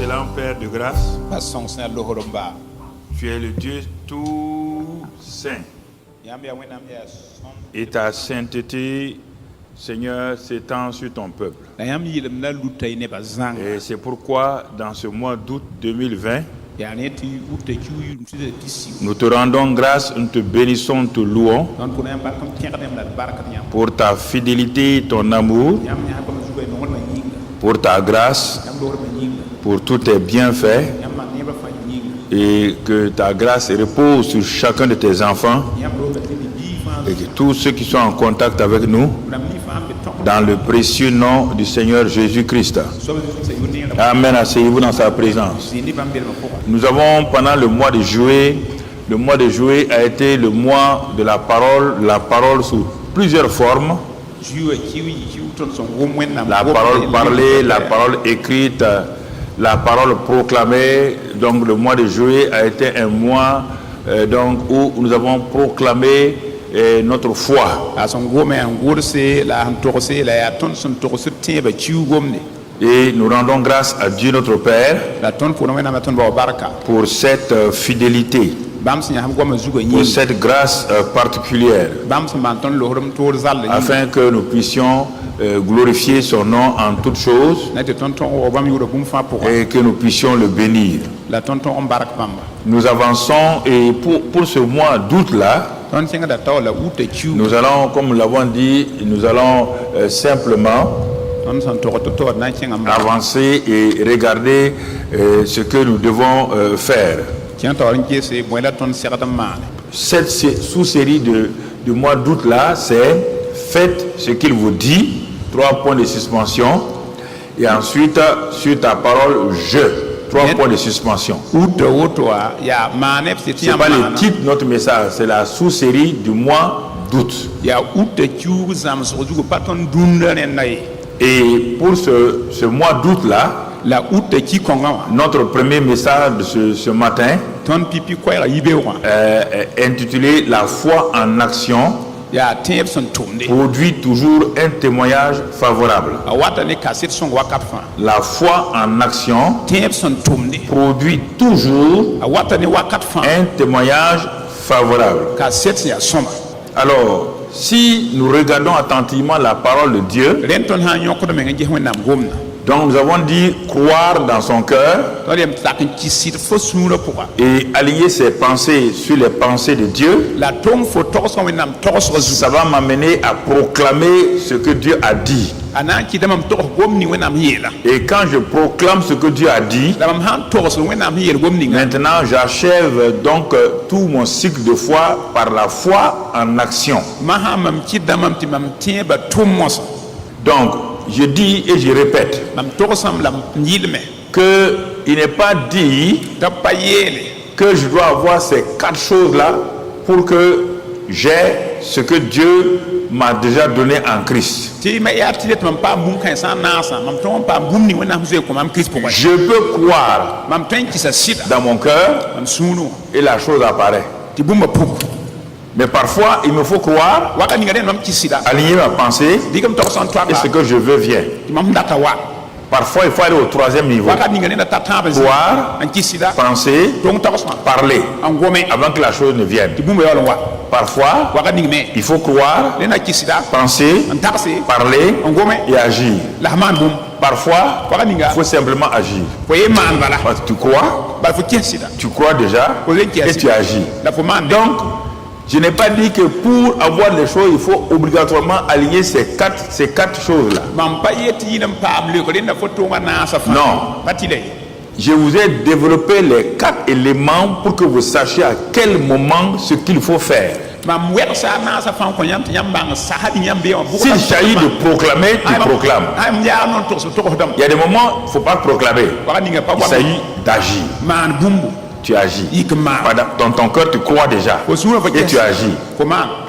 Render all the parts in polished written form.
excellent Père de grâce, tu es le Dieu tout saint. Et ta sainteté, Seigneur, s'étend sur ton peuple. Et c'est pourquoi, dans ce mois d'août 2020, nous te rendons grâce, nous te bénissons, nous te louons pour ta fidélité, ton amour, pour ta grâce, pour tous tes bienfaits, et que ta grâce repose sur chacun de tes enfants et que tous ceux qui sont en contact avec nous, dans le précieux nom du Seigneur Jésus-Christ. Amen. Asseyez-vous dans sa présence. Nous avons, pendant le mois de juillet a été le mois de la parole sous plusieurs formes. La parole parlée, la parole écrite, la parole proclamée. Donc le mois de juillet a été un mois où nous avons proclamé notre foi. Et nous rendons grâce à Dieu notre Père pour cette fidélité, pour cette grâce particulière, afin que nous puissions glorifier son nom en toutes choses et que nous puissions le bénir. Nous avançons et pour ce mois d'août-là, nous allons, comme nous l'avons dit, nous allons simplement avancer et regarder ce que nous devons faire. Cette sous-série du mois d'août là, c'est faites ce qu'il vous dit, 3 points de suspension, et ensuite sur ta parole je, 3 points de suspension. C'est pas le titre de notre message, c'est la sous-série du mois d'août. Et pour ce mois d'août là, notre premier message de ce matin est intitulé La foi en action produit toujours un témoignage favorable. La foi en action produit toujours un témoignage favorable. Alors, si nous regardons attentivement la parole de Dieu, donc nous avons dit croire dans son cœur et aligner ses pensées sur les pensées de Dieu. Ça va m'amener à proclamer ce que Dieu a dit. Et quand je proclame ce que Dieu a dit, maintenant j'achève donc tout mon cycle de foi par la foi en action. Donc, je dis et je répète qu'il n'est pas dit que je dois avoir ces 4 choses-là pour que j'ai ce que Dieu m'a déjà donné en Christ. Je peux croire dans mon cœur et la chose apparaît. Mais parfois, il me faut croire, aligner ma pensée, et ce que je veux vient. Parfois, il faut aller au 3e niveau. Croire, penser, parler, avant que la chose ne vienne. Parfois, il faut croire, penser, parler et agir. Parfois, il faut simplement agir. Tu crois déjà et tu agis. Donc, je n'ai pas dit que pour avoir les choses, il faut obligatoirement aligner ces quatre choses-là. Non. Je vous ai développé les 4 éléments pour que vous sachiez à quel moment ce qu'il faut faire. S'il s'agit de proclamer, tu proclames. Il y a des moments, il ne faut pas proclamer. Il s'agit d'agir. Tu agis. Dans ton cœur, tu crois déjà. Et tu agis.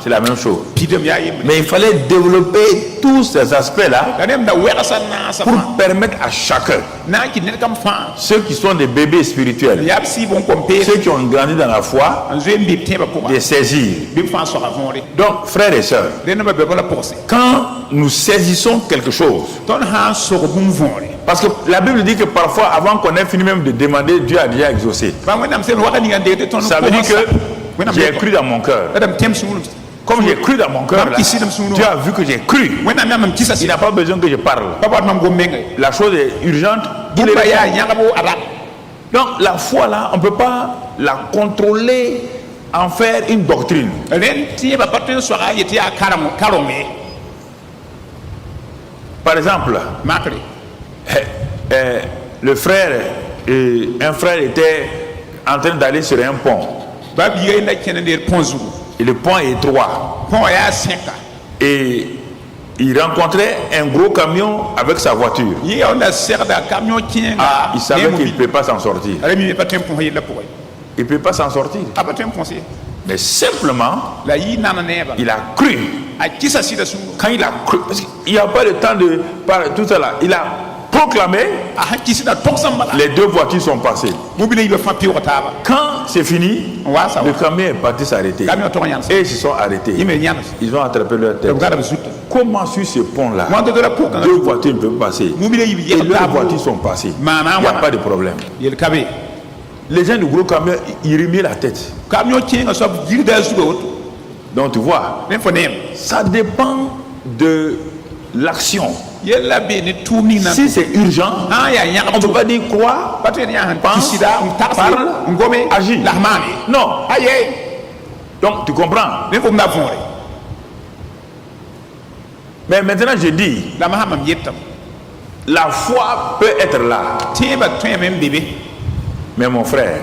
C'est la même chose. Mais il fallait développer tous ces aspects-là pour permettre à chacun, ceux qui sont des bébés spirituels, ceux qui ont grandi dans la foi, de saisir. Donc, frères et sœurs, quand nous saisissons quelque chose, Parce que la Bible dit que parfois, avant qu'on ait fini même de demander, Dieu a déjà exaucé. Ça veut dire que j'ai cru dans mon cœur. Comme j'ai cru dans mon cœur, là, Dieu a vu que j'ai cru. Il n'a pas besoin que je parle. La chose est urgente. Donc la foi là, on ne peut pas la contrôler, en faire une doctrine. Par exemple, le frère, un frère était en train d'aller sur un pont. Et le pont est étroit. Et il rencontrait un gros camion avec sa voiture. Il savait qu'il ne peut pas s'en sortir. Il ne peut pas s'en sortir. Mais simplement, il a cru. Quand il a cru, parce qu'il n'y a pas le temps de parler tout ça là, il a proclamé, les deux voitures sont passées. Quand c'est fini, le camion est parti s'arrêter. Et ils se sont arrêtés. Ils ont attrapé leur tête. Comment sur ce pont-là, deux voitures ne peuvent passer et leurs voitures sont passées? Il n'y a pas de problème. Les gens du gros camion, ils remettent la tête. Donc tu vois, ça dépend de l'action. Si c'est urgent, on ne peut pas dire croire, pense, parle, agir. Non. Donc tu comprends. Mais maintenant je dis, la foi peut être là. Mais mon frère,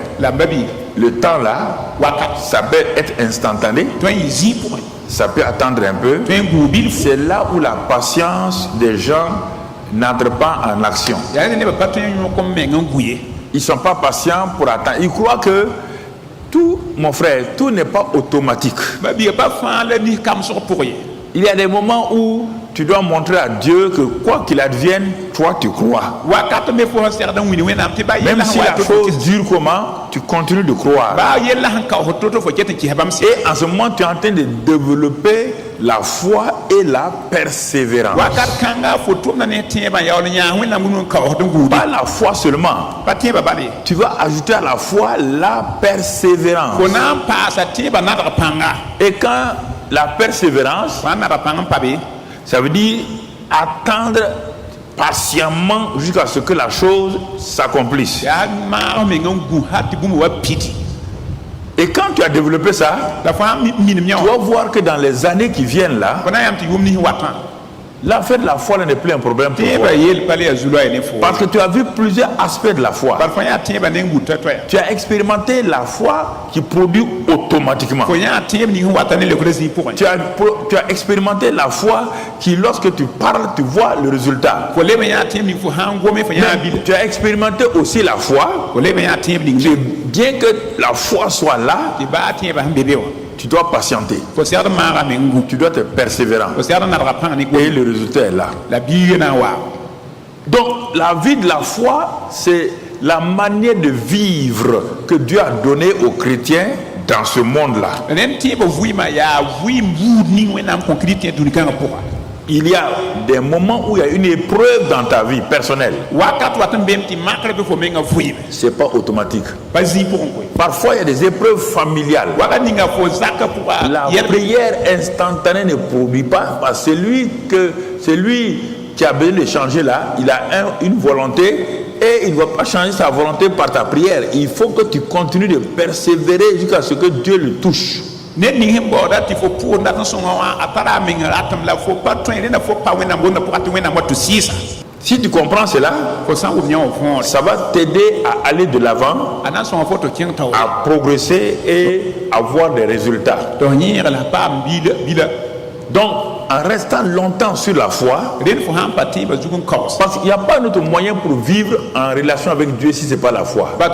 le temps là, ça peut être instantané. Ça peut attendre un peu. C'est là où la patience des gens n'entre pas en action. Ils ne sont pas patients pour attendre. Ils croient que tout, mon frère, tout n'est pas automatique. Il y a des moments où tu dois montrer à Dieu que quoi qu'il advienne, toi tu crois. Même si la chose dure comment, tu continues de croire. Et en ce moment, tu es en train de développer la foi et la persévérance. Pas la foi seulement. Tu vas ajouter à la foi la persévérance. Et quand la persévérance, ça veut dire attendre patiemment jusqu'à ce que la chose s'accomplisse. Et quand tu as développé ça, tu vas voir que dans les années qui viennent là, l'affaire de la foi n'est plus un problème pour toi. Parce que tu as vu plusieurs aspects de la foi. Tu as expérimenté la foi qui produit automatiquement. Tu as expérimenté la foi qui, lorsque tu parles, tu vois le résultat. Tu as expérimenté aussi la foi qui, bien que la foi soit là, tu dois patienter. Tu dois être persévérant. Et le résultat est là. Donc, la vie de la foi, c'est la manière de vivre que Dieu a donnée aux chrétiens dans ce monde-là. Il y a des moments où il y a une épreuve dans ta vie personnelle. C'est pas automatique. Parfois il y a des épreuves familiales. La prière instantanée ne produit pas, parce que celui qui a besoin de changer là, il a une volonté et il ne va pas changer sa volonté par ta prière. Il faut que tu continues de persévérer jusqu'à ce que Dieu le touche. Si tu comprends cela, ça va t'aider à aller de l'avant, à progresser et à avoir des résultats. Donc, en restant longtemps sur la foi, parce qu'il n'y a pas d'autre moyen pour vivre en relation avec Dieu si ce n'est pas la foi. Même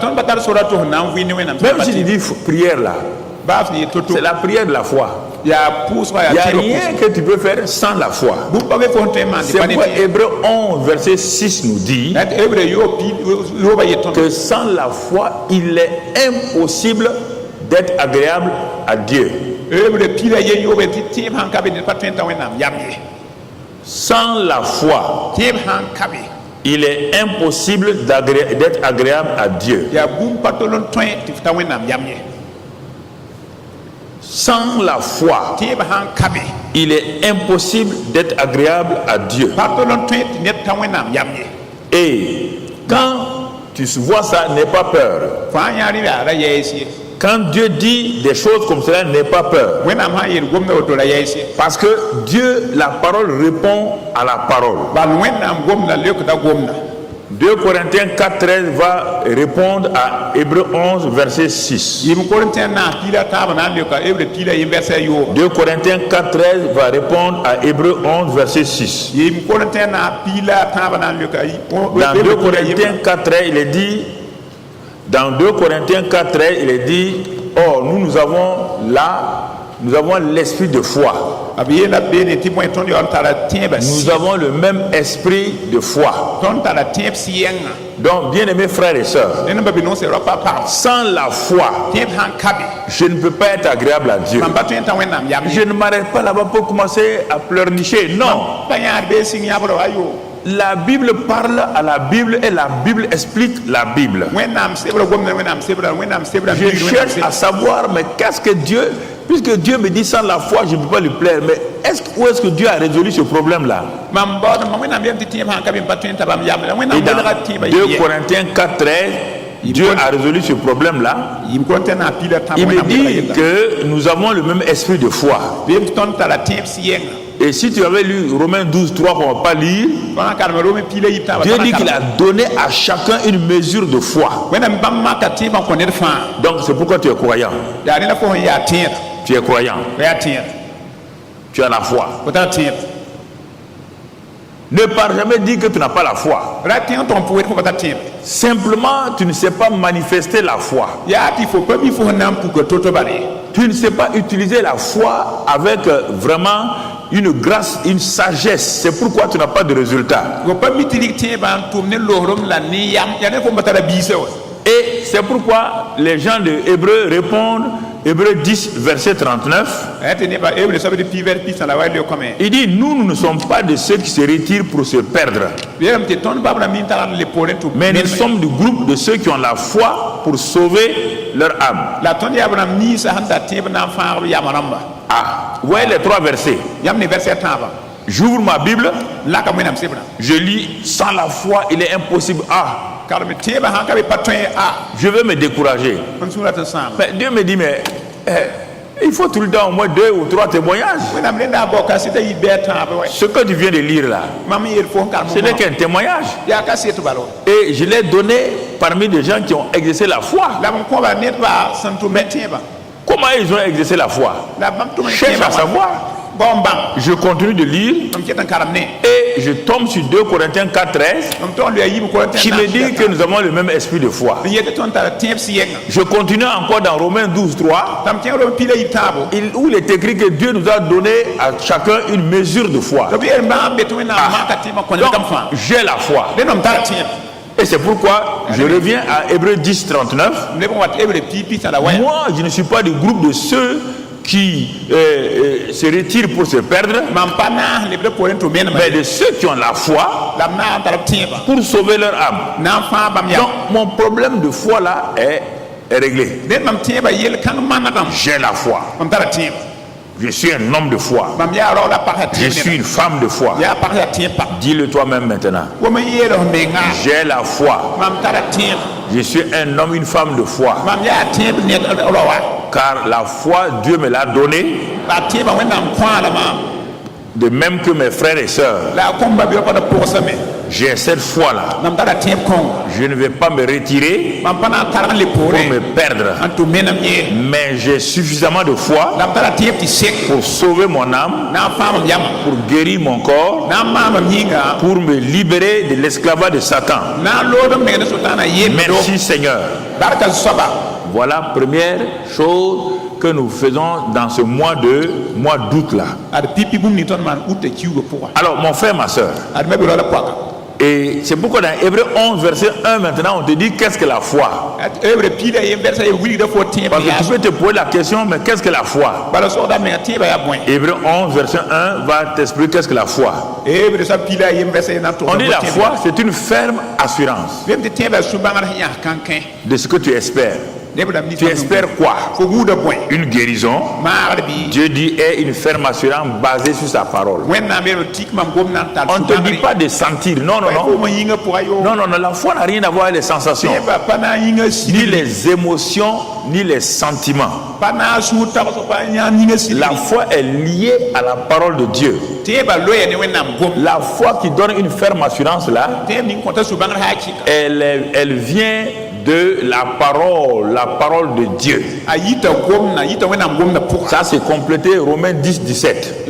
si tu dis prière là, c'est la prière de la foi. Il n'y a rien que tu peux faire sans la foi. C'est pourquoi Hébreux 11 verset 6 nous dit que sans la foi il est impossible d'être agréable à Dieu. Sans la foi il est impossible d'être agréable à Dieu. Sans la foi, il est impossible d'être agréable à Dieu. Et quand tu vois ça, n'aie pas peur. Quand Dieu dit des choses comme cela, n'aie pas peur. Parce que Dieu, la parole répond à la parole. 2 Corinthiens 4:13 va répondre à Hébreux 11 verset 6. 2 Corinthiens 4:13 va répondre à Hébreux 11 verset 6. Dans 2 Corinthiens 4:13 il est dit, dans 2 Corinthiens 4:13 il est dit, or nous avons l'esprit de foi. Nous avons le même esprit de foi. Donc, bien-aimés frères et sœurs, sans la foi, je ne peux pas être agréable à Dieu. Je ne m'arrête pas là-bas pour commencer à pleurnicher. Non. La Bible parle à la Bible et la Bible explique la Bible. Je cherche à savoir, mais qu'est-ce que Dieu, puisque Dieu me dit sans la foi, je ne peux pas lui plaire, mais où est-ce que Dieu a résolu ce problème-là? Et dans 2 Corinthiens 4:13, Dieu a résolu ce problème-là. Il me dit que nous avons le même esprit de foi. Et si tu avais lu Romains 12:3 qu'on ne va pas lire, Dieu dit qu'il a donné à chacun une mesure de foi. Donc c'est pourquoi tu es croyant. Tu es croyant. Tu as la foi. Ne pars jamais dire que tu n'as pas la foi. Simplement, tu ne sais pas manifester la foi. Tu ne sais pas utiliser la foi avec vraiment une grâce, une sagesse. C'est pourquoi tu n'as pas de résultat. Et c'est pourquoi les gens de Hébreux répondent, Hébreux 10 verset 39. Il dit, nous ne sommes pas de ceux qui se retirent pour se perdre, mais nous sommes du groupe de ceux qui ont la foi pour sauver leur âme. Ah, vous voyez les 3 versets. J'ouvre ma Bible, je lis, sans la foi il est impossible. Je veux me décourager. Mais Dieu me dit, mais il faut tout le temps au moins 2 ou 3 témoignages. Ce que tu viens de lire là, ce n'est qu'un témoignage. Et je l'ai donné parmi des gens qui ont exercé la foi. Comment ils ont exercé la foi? Cherche à savoir. Je continue de lire et je tombe sur 2 Corinthiens 4:13 qui me dit que nous avons le même esprit de foi. Je continue encore dans Romains 12:3 où il est écrit que Dieu nous a donné à chacun une mesure de foi. Donc, j'ai la foi. Et c'est pourquoi je reviens à Hébreux 10:39. Moi, je ne suis pas du groupe de ceux qui se retirent pour se perdre, mais de ceux qui ont la foi pour sauver leur âme. Donc mon problème de foi là est réglé. J'ai la foi. Je suis un homme de foi. Je suis une femme de foi. Dis-le toi-même maintenant. J'ai la foi. Je suis un homme, une femme de foi. Car la foi, Dieu me l'a donnée. De même que mes frères et sœurs. J'ai cette foi-là. Je ne vais pas me retirer pour me perdre. Mais j'ai suffisamment de foi pour sauver mon âme, pour guérir mon corps, pour me libérer de l'esclavage de Satan. Merci Seigneur. Voilà première chose que nous faisons dans ce mois d'août là. Alors mon frère, ma soeur, Et c'est pourquoi dans Hébreux 11, verset 1, maintenant, on te dit qu'est-ce que la foi. Parce que tu peux te poser la question, mais qu'est-ce que la foi? Hébreux 11, verset 1 va t'expliquer qu'est-ce que la foi. On dit la foi, c'est une ferme assurance de ce que tu espères. Tu espères quoi? Une guérison. Dieu dit est une ferme assurance basée sur sa parole. On ne te dit pas de sentir. Non. Non, la foi n'a rien à voir avec les sensations, ni les émotions, ni les sentiments. La foi est liée à la parole de Dieu. La foi qui donne une ferme assurance là, elle vient de la parole de Dieu. Ça c'est complété Romains 10, 17.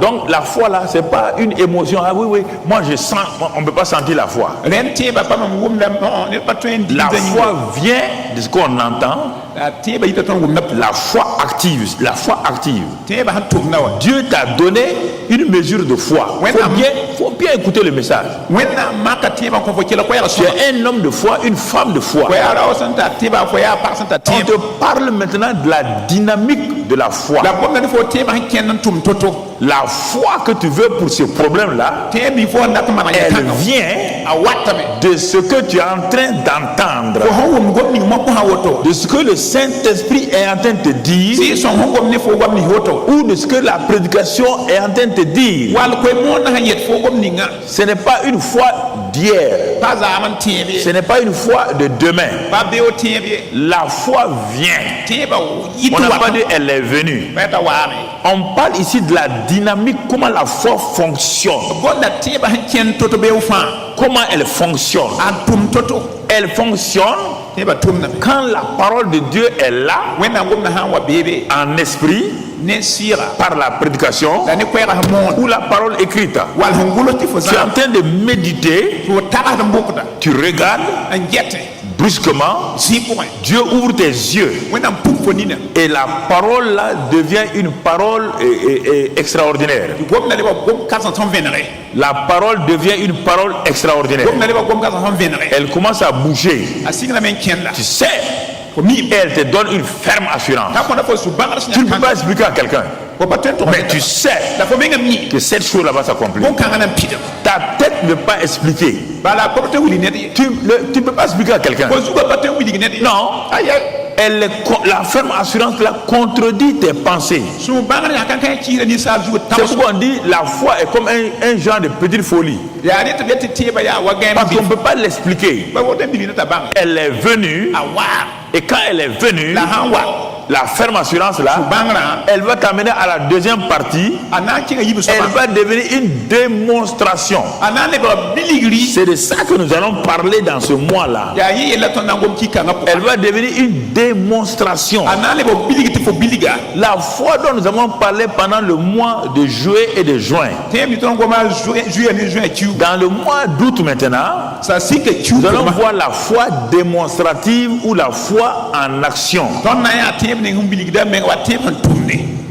Donc la foi là, c'est pas une émotion. Ah oui, moi je sens, on ne peut pas sentir la foi. La foi vient de ce qu'on entend. La foi active. Dieu t'a donné une mesure de foi. Faut bien écouter le message. Tu es un homme de foi, une femme de foi. On te parle maintenant de la dynamique de la foi. La foi que tu veux pour ce problème-là, elle vient de ce que tu es en train d'entendre, de ce que le Saint-Esprit est en train de te dire, ou de ce que la prédication est en train de te dire. Ce n'est pas une foi d'hier, ce n'est pas une foi de demain. La foi vient. On n'a pas dit elle est venue. On parle ici de la dynamique, comment la foi fonctionne. Comment elle fonctionne? Elle fonctionne quand la parole de Dieu est là, en esprit, par la prédication ou la parole écrite. Tu es en train de méditer, tu regardes, brusquement, Dieu ouvre tes yeux et la parole là devient une parole extraordinaire. La parole devient une parole extraordinaire. Elle commence à bouger. Tu sais, elle te donne une ferme assurance. Tu ne peux pas expliquer à quelqu'un, mais tu sais que cette chose là va s'accomplir. Ta tête ne peut pas expliquer. Tu ne peux pas expliquer à quelqu'un. Non. La ferme assurance là contredit tes pensées. C'est pourquoi on dit la foi est comme un genre de petite folie. Parce qu'on ne peut pas l'expliquer. Elle est venue, et quand elle est venue, la ferme assurance là, elle va t'amener à la deuxième partie. Elle va devenir une démonstration. C'est de ça que nous allons parler dans ce mois là. Elle va devenir une démonstration. La foi dont nous avons parlé pendant le mois de juillet et de juin, dans le mois d'août maintenant, nous allons voir la foi démonstrative ou la foi en action.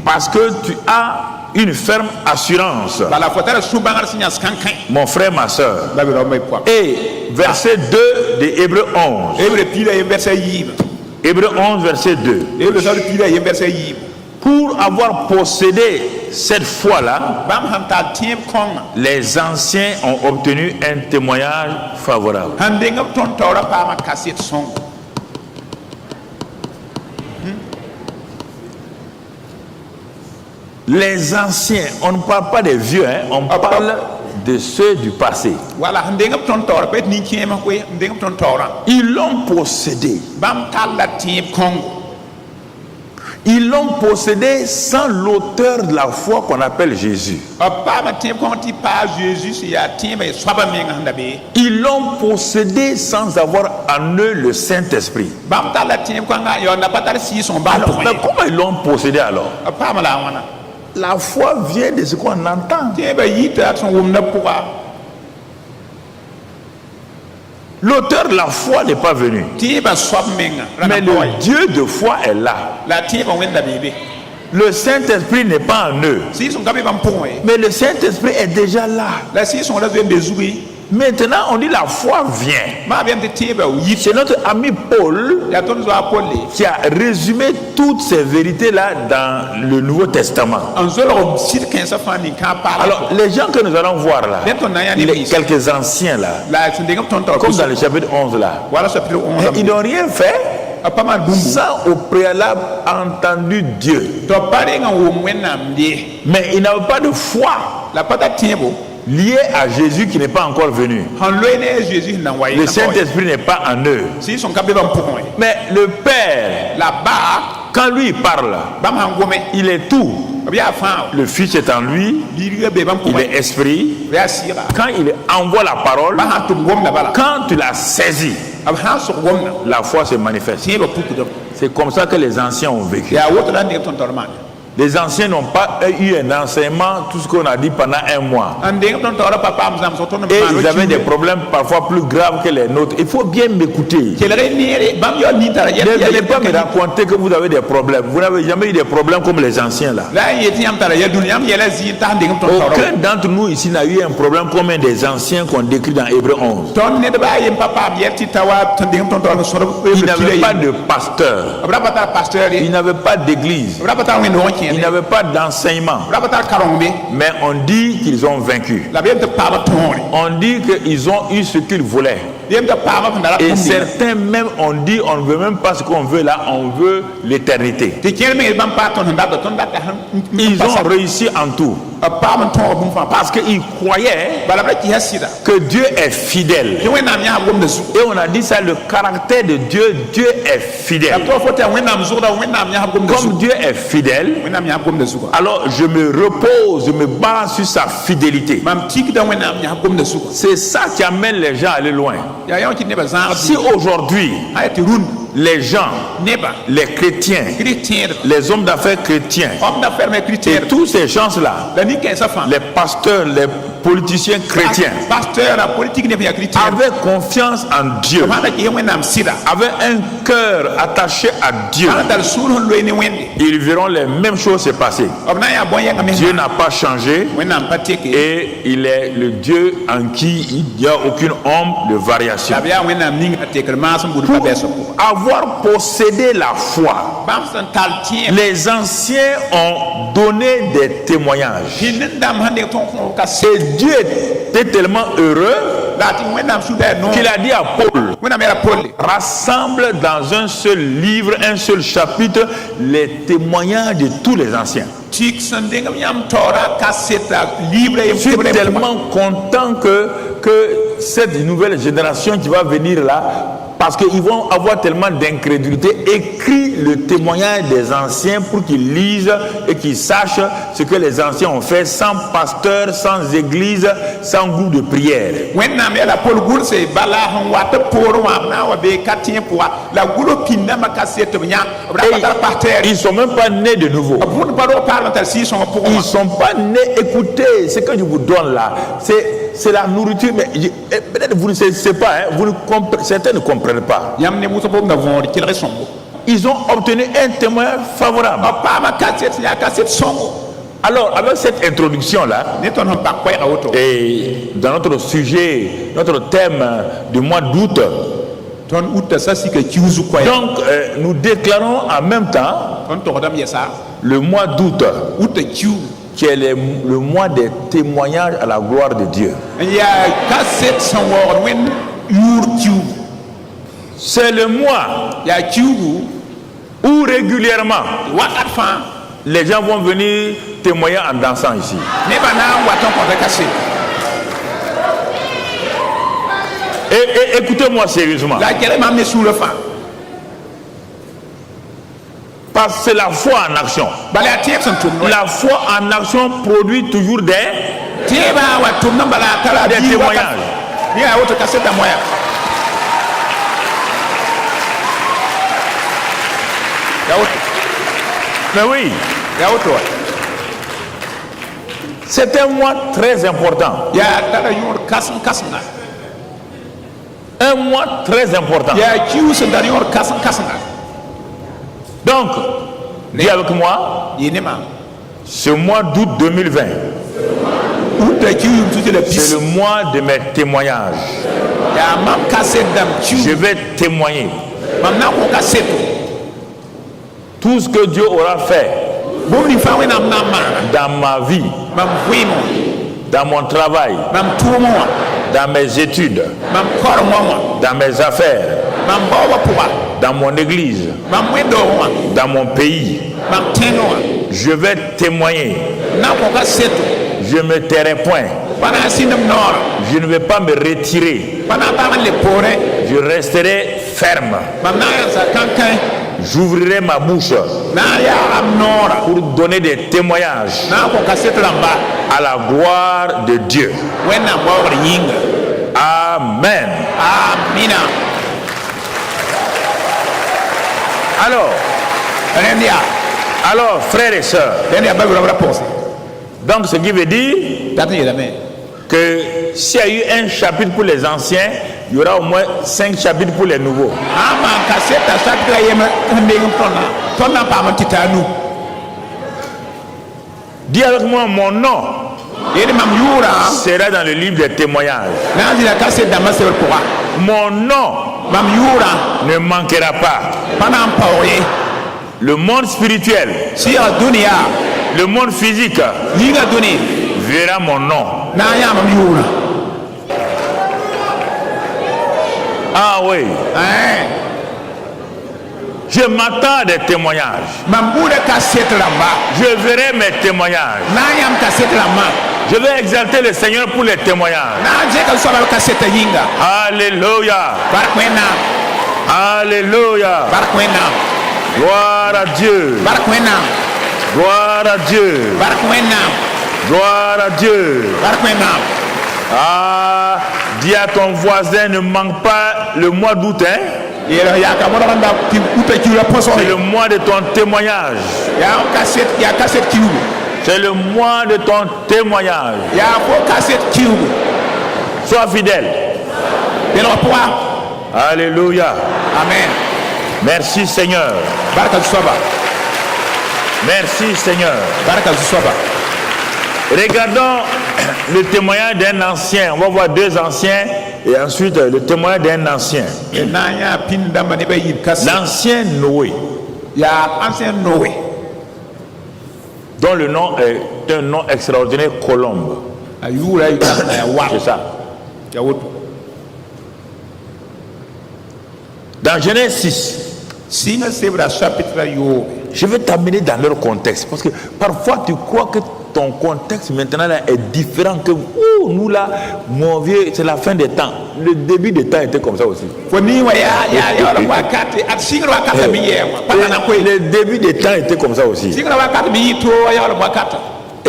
Parce que tu as une ferme assurance, mon frère, ma soeur. Et verset 2 de Hébreux 11. Hébreux 11, verset 2. Pour avoir possédé cette foi-là, les anciens ont obtenu un témoignage favorable. Les anciens, on ne parle pas des vieux, on parle de ceux du passé. Ils l'ont possédé. Ils l'ont possédé sans l'auteur de la foi qu'on appelle Jésus. Ils l'ont possédé sans avoir en eux le Saint-Esprit. Alors, mais comment ils l'ont possédé alors? La foi vient de ce qu'on entend. L'auteur de la foi n'est pas venu, mais le Dieu de foi est là. Le Saint-Esprit n'est pas en eux. Mais le Saint-Esprit est déjà là. Maintenant, on dit la foi vient. C'est notre ami Paul qui a résumé toutes ces vérités-là dans le Nouveau Testament. Alors, les gens que nous allons voir là, quelques anciens là, comme dans le chapitre 11 là, ils n'ont rien fait sans au préalable entendu Dieu. Mais ils n'avaient pas de foi lié à Jésus qui n'est pas encore venu. Le Saint-Esprit n'est pas en eux. Mais le Père, quand lui il parle, il est tout. Le Fils est en lui, il est esprit. Quand il envoie la parole, quand tu la saisis, la foi se manifeste. C'est comme ça que les anciens ont vécu. Les anciens n'ont pas eu un enseignement, tout ce qu'on a dit pendant un mois. Et ils avaient des problèmes parfois plus graves que les nôtres. Il faut bien m'écouter. Ne venez pas me raconter que vous avez des problèmes. Vous n'avez jamais eu des problèmes comme les anciens là. Aucun d'entre nous ici n'a eu un problème comme un des anciens qu'on décrit dans Hébreux 11. Il n'avait pas de pasteur. Il n'avait pas d'église. Il n'avait pas d'enseignement. Mais on dit qu'ils ont vaincu. On dit qu'ils ont eu ce qu'ils voulaient. Et certains même ont dit on ne veut même pas ce qu'on veut là, on veut l'éternité. Ils ont réussi en tout. Parce qu'ils croyaient que Dieu est fidèle. Et on a dit ça, le caractère de Dieu, Dieu est fidèle. Comme Dieu est fidèle, alors je me repose, je me base sur sa fidélité. C'est ça qui amène les gens à aller loin. Si aujourd'hui les gens, les chrétiens, les hommes d'affaires chrétiens, et tous ces gens-là, les pasteurs, les politiciens chrétiens, avaient confiance en Dieu, avaient un cœur attaché à Dieu, ils verront les mêmes choses se passer. Dieu n'a pas changé et il est le Dieu en qui il n'y a aucune ombre de variation. Pour avoir possédé la foi, les anciens ont donné des témoignages. Et Dieu était tellement heureux qu'il a dit à Paul, rassemble dans un seul livre, un seul chapitre, les témoignages de tous les anciens. Je suis tellement content que cette nouvelle génération qui va venir là, parce qu'ils vont avoir tellement d'incrédulité, écrit le témoignage des anciens pour qu'ils lisent et qu'ils sachent ce que les anciens ont fait sans pasteur, sans église, sans groupe de prière. Ils ne sont même pas nés de nouveau. Ils ne sont pas nés. Écoutez, ce que je vous donne là, c'est la nourriture, mais peut-être vous ne savez pas, hein, certains ne comprennent pas. Ils ont obtenu un témoignage favorable. Alors, avec cette introduction-là, et dans notre sujet, notre thème du mois d'août, donc nous déclarons en même temps le mois d'août, qui est le mois des témoignages à la gloire de Dieu. C'est le mois où régulièrement les gens vont venir témoigner en dansant ici. Et écoutez-moi sérieusement. Parce que c'est la foi en action. La foi en action produit toujours des témoignages. Mais oui, c'est un mois très important. Un mois très important. Donc, dis avec moi, Ce mois d'août 2020, c'est le mois de mes témoignages. Je vais témoigner tout ce que Dieu aura fait dans ma vie, dans mon travail, dans mes études, dans mes affaires, dans mon église, dans mon pays. Je vais témoigner. Je ne me tairai point. Je ne vais pas me retirer. Je resterai ferme. J'ouvrirai ma bouche pour donner des témoignages à la gloire de Dieu. Amen. Alors, frères et sœurs, donc ce qui veut dire que s'il y a eu un chapitre pour les anciens, il y aura au moins 5 chapitres pour les nouveaux. Dis avec moi, mon nom sera dans le livre des témoignages. Mon nom ne manquera pas. Le monde spirituel, le monde physique verra mon nom. Ah oui. Je m'attends à des témoignages. Je verrai mes témoignages. Je vais exalter le Seigneur pour les témoignages. Alléluia. Alléluia. Gloire à Dieu. Gloire à Dieu. Gloire à Dieu. Ah, dis à ton voisin, ne manque pas le mois d'août, hein? C'est le mois de ton témoignage. C'est le mois de ton témoignage. Sois fidèle. Alléluia. Amen. Merci Seigneur. Merci Seigneur. Regardons le témoignage d'un ancien. On va voir 2 anciens et ensuite le témoignage d'un ancien. L'ancien Noé, dont le nom est un nom extraordinaire, Colombe. C'est ça. Dans Genèse 6, je vais t'amener dans leur contexte, parce que parfois tu crois que ton contexte maintenant là est différent que nous là, mon vieux, c'est la fin des temps. Le début des temps était comme ça aussi. Le début des temps était comme ça aussi. Et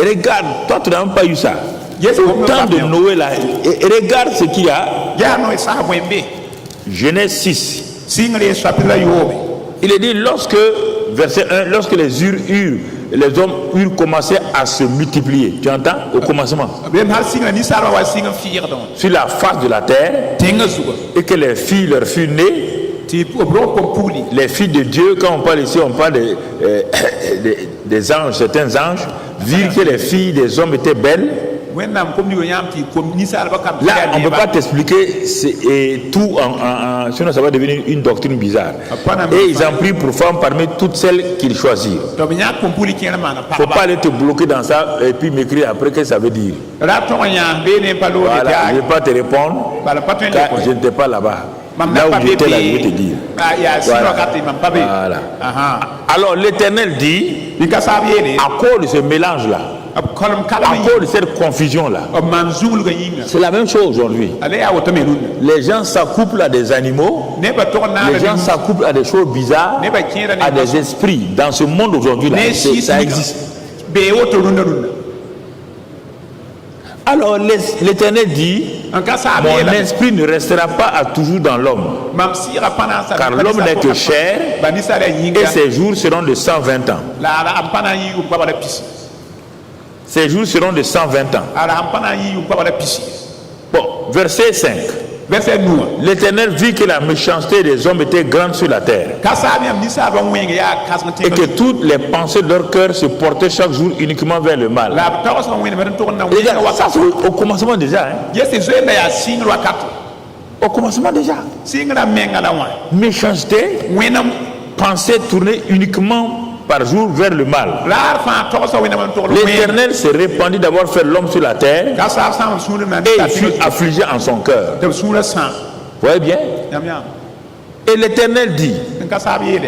regarde, toi tu n'as même pas eu ça. Au temps de Noé là, et regarde ce qu'il y a. Genèse 6. Il est dit lorsque, verset 1, lorsque les hommes eurent commencé à se multiplier. Tu entends? Au commencement. Sur la face de la terre. Et que les filles leur furent nées. Les filles de Dieu, quand on parle ici, on parle des anges, certains anges, virent que les filles des hommes étaient belles. Là, on ne peut pas t'expliquer tout, sinon ça va devenir une doctrine bizarre. Et ils en prirent pour femmes parmi toutes celles qu'ils choisirent. Il ne faut pas aller te bloquer dans ça et puis m'écrire après que ça veut dire. Voilà, je ne vais pas te répondre car je n'étais pas là-bas. Là où j'étais là, je vais te dire. Voilà. Alors l'Éternel dit, à cause de ce mélange-là, à cause de cette confusion-là, c'est la même chose aujourd'hui. Les gens s'accouplent à des animaux, les gens s'accouplent à des choses bizarres, à des esprits. Dans ce monde aujourd'hui, ça existe. Alors l'Éternel dit, mon esprit ne restera pas à toujours dans l'homme, car l'homme n'est que chair, et ses jours seront de 120 ans. Ces jours seront de 120 ans. Bon, verset 5. verset 9. L'Éternel vit que la méchanceté des hommes était grande sur la terre et que toutes les pensées de leur cœur se portaient chaque jour uniquement vers le mal. Et là, ça c'est au commencement déjà. Au commencement déjà. Méchanceté, pensée tournée uniquement par jour vers le mal. L'Éternel s'est répandu d'avoir fait l'homme sur la terre et il fut affligé en son cœur. Vous voyez bien? Et l'Éternel dit,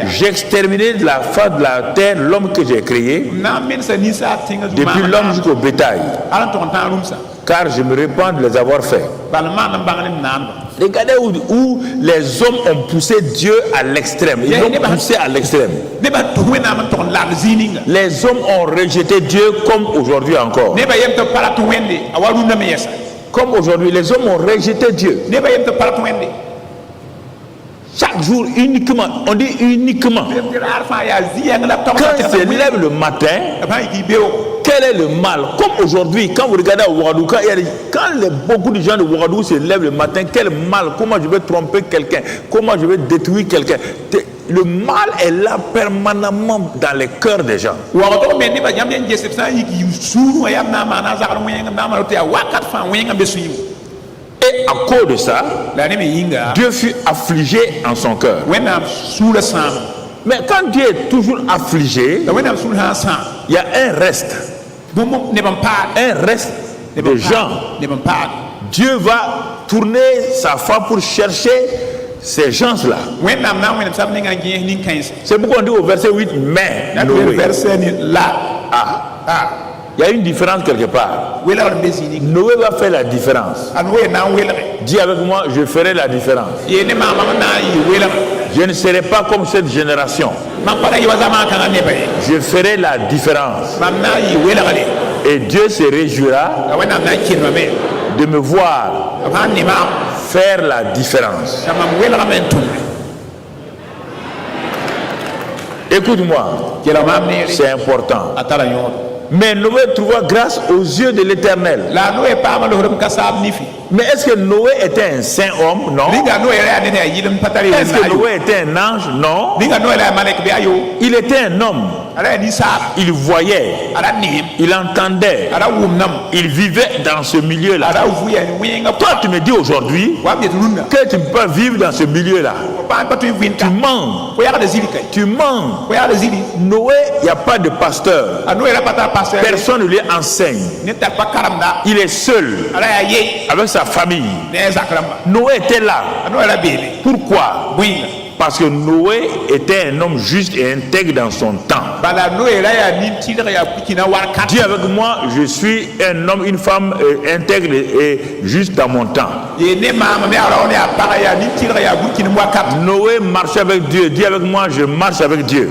j'ai exterminé de la face de la terre l'homme que j'ai créé, depuis l'homme jusqu'au bétail, car je me répands de les avoir faits. Regardez où les hommes ont poussé Dieu à l'extrême. Ils l'ont poussé à l'extrême. Les hommes ont rejeté Dieu comme aujourd'hui encore. Comme aujourd'hui, les hommes ont rejeté Dieu. Chaque jour, uniquement, on dit uniquement. Quand se lève le matin, quel est le mal? Comme aujourd'hui, quand vous regardez à Ouagadougou, quand beaucoup de gens de Ouagadougou se lèvent le matin, quel mal? Comment je vais tromper quelqu'un? Comment je vais détruire quelqu'un? Le mal est là permanemment dans les cœurs des gens. Et à cause de ça, Dieu fut affligé en son cœur. Mais quand Dieu est toujours affligé, il y a un reste. Un reste de gens. Dieu va tourner sa foi pour chercher ces gens-là. C'est pourquoi on dit au verset 8, mais Noé. Il y a une différence quelque part. Noé va faire la différence. Dis avec moi, je ferai la différence. Je ne serai pas comme cette génération. Je ferai la différence. Et Dieu se réjouira de me voir faire la différence. Écoute-moi, c'est important. Mais Noé trouva grâce aux yeux de l'Éternel. Mais est-ce que Noé était un saint homme? Non. Est-ce que Noé était un ange? Non. Il était un homme. Il voyait, il entendait, il vivait dans ce milieu-là. Toi, tu me dis aujourd'hui que tu ne peux pas vivre dans ce milieu-là. Tu mens. Tu mens. Noé, il n'y a pas de pasteur. Personne ne lui enseigne. Il est seul avec sa famille. Noé était là. Pourquoi? Parce que Noé était un homme juste et intègre dans son temps. Dis avec moi, je suis un homme, une femme intègre et juste dans mon temps. Noé marchait avec Dieu. Dis avec moi, je marche avec Dieu.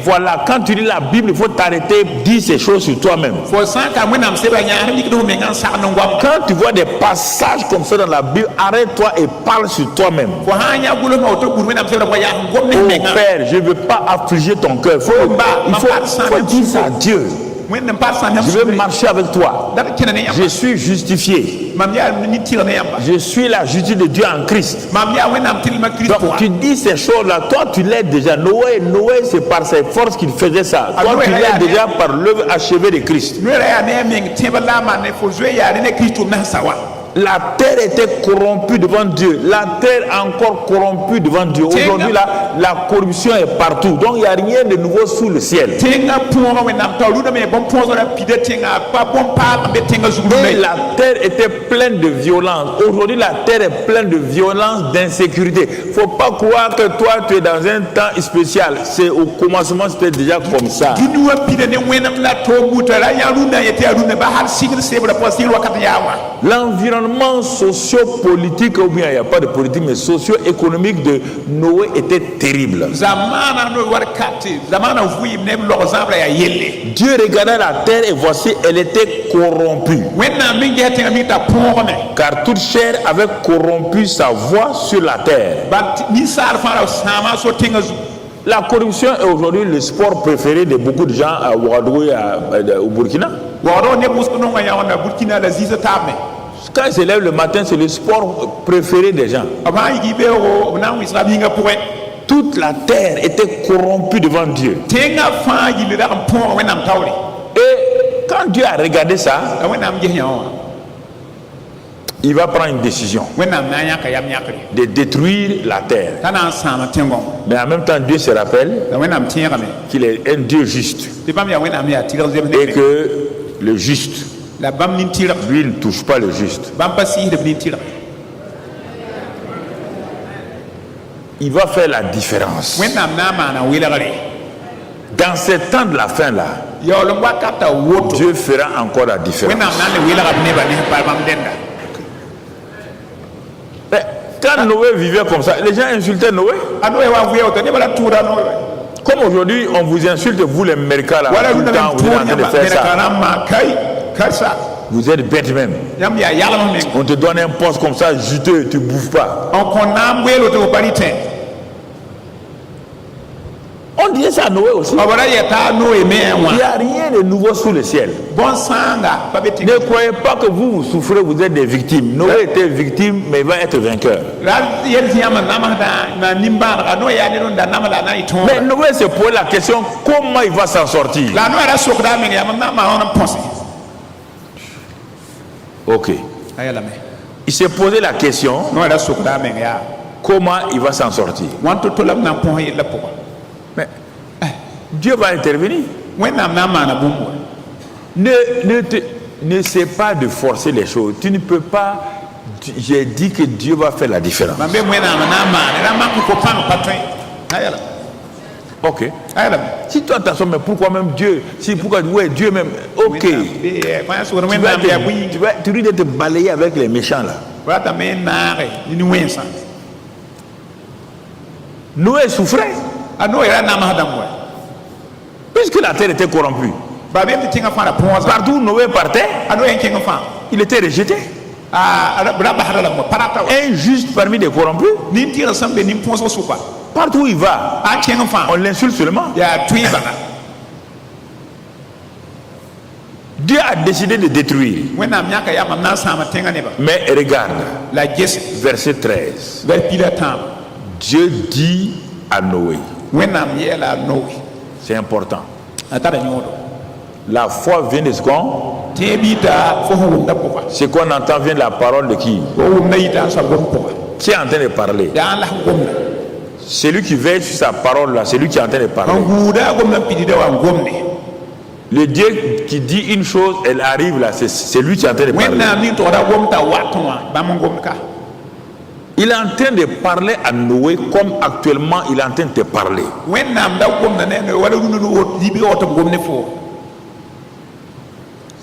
Voilà, quand tu lis la Bible, il faut t'arrêter, dire ces choses sur toi-même. Quand tu vois des passages comme ça dans la Bible, arrête-toi et parle sur toi-même. Oh Père, je ne veux pas affliger ton cœur. Il faut dire ça à Dieu. Je veux marcher avec toi. Je suis justifié. Je suis la justice de Dieu en Christ. Donc tu dis ces choses-là. Toi tu l'es déjà. Noé, c'est par ses forces qu'il faisait ça. Toi tu l'es déjà par l'œuvre achevée de Christ. La terre était corrompue devant Dieu. La terre encore corrompue devant Dieu. Aujourd'hui, la corruption est partout. Donc, il n'y a rien de nouveau sous le ciel. Et la terre était pleine de violence. Aujourd'hui, la terre est pleine de violence, d'insécurité. Il ne faut pas croire que toi, tu es dans un temps spécial. C'est au commencement, c'était déjà comme ça. L'environnement socio-politique, ou bien il n'y a pas de politique, mais socio-économique de Noé était terrible. Dieu regardait la terre et voici, elle était corrompue. Car toute chair avait corrompu sa voix sur la terre. La corruption est aujourd'hui le sport préféré de beaucoup de gens à Ouagadougou et au Burkina. Quand ils se lèvent le matin, c'est le sport préféré des gens. Toute la terre était corrompue devant Dieu. Et quand Dieu a regardé ça, il va prendre une décision de détruire la terre. Mais en même temps, Dieu se rappelle qu'il est un Dieu juste et que le juste, lui, ne touche pas le juste. Il va faire la différence. Dans ce temps de la fin là, Dieu fera encore la différence. Quand Noé vivait comme ça, les gens insultaient Noé. Comme aujourd'hui, on vous insulte, vous les Américains là, tout le temps, vous êtes en train de faire ça. Vous êtes bête même. On te donne un poste comme ça, juteux, tu ne bouffes pas. On disait ça à Noé aussi. Il n'y a rien de nouveau sous le ciel. Ne croyez pas que vous souffrez, vous êtes des victimes. Noé était victime, mais il va être vainqueur. Mais Noé se pose la question, comment il va s'en sortir? Ok. Il s'est posé la question, comment il va s'en sortir? Mais Dieu va intervenir. Ne sais pas de forcer les choses. Tu ne peux pas. J'ai dit que Dieu va faire la différence. Ok. Si toi t'as mais pourquoi même Dieu? Si pourquoi Dieu même? Ok. Tu risques de te balayer avec les méchants là. Noé souffrait. Puisque la terre était corrompue. Partout où Noé partait, il était rejeté. Injuste parmi les corrompus. Partout où il va, on l'insulte seulement. Dieu a décidé de détruire. Mais regarde, verset 13. Dieu dit à Noé. C'est important. La foi vient de ce qu'on. Ce qu'on entend vient de la parole de qui? Qui est en train de parler? Celui qui veille sur sa parole là, c'est lui qui est en train de parler. Le Dieu qui dit une chose, elle arrive là, c'est lui qui est en train de parler. Il est en train de parler à Noé comme actuellement il est en train de te parler.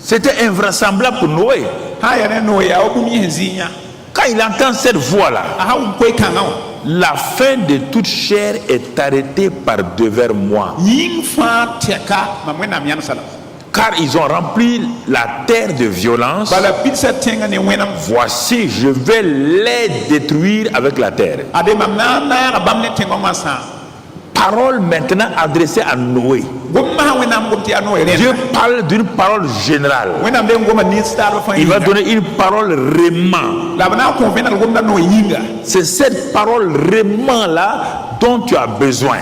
C'était invraisemblable pour Noé. Quand il entend cette voix-là, la fin de toute chair est arrêtée par devers moi. Car ils ont rempli la terre de violence. Voici, je vais les détruire avec la terre. Parole maintenant adressée à Noé. Dieu parle d'une parole générale. Il va donner une parole rément. C'est cette parole rément là dont tu as besoin.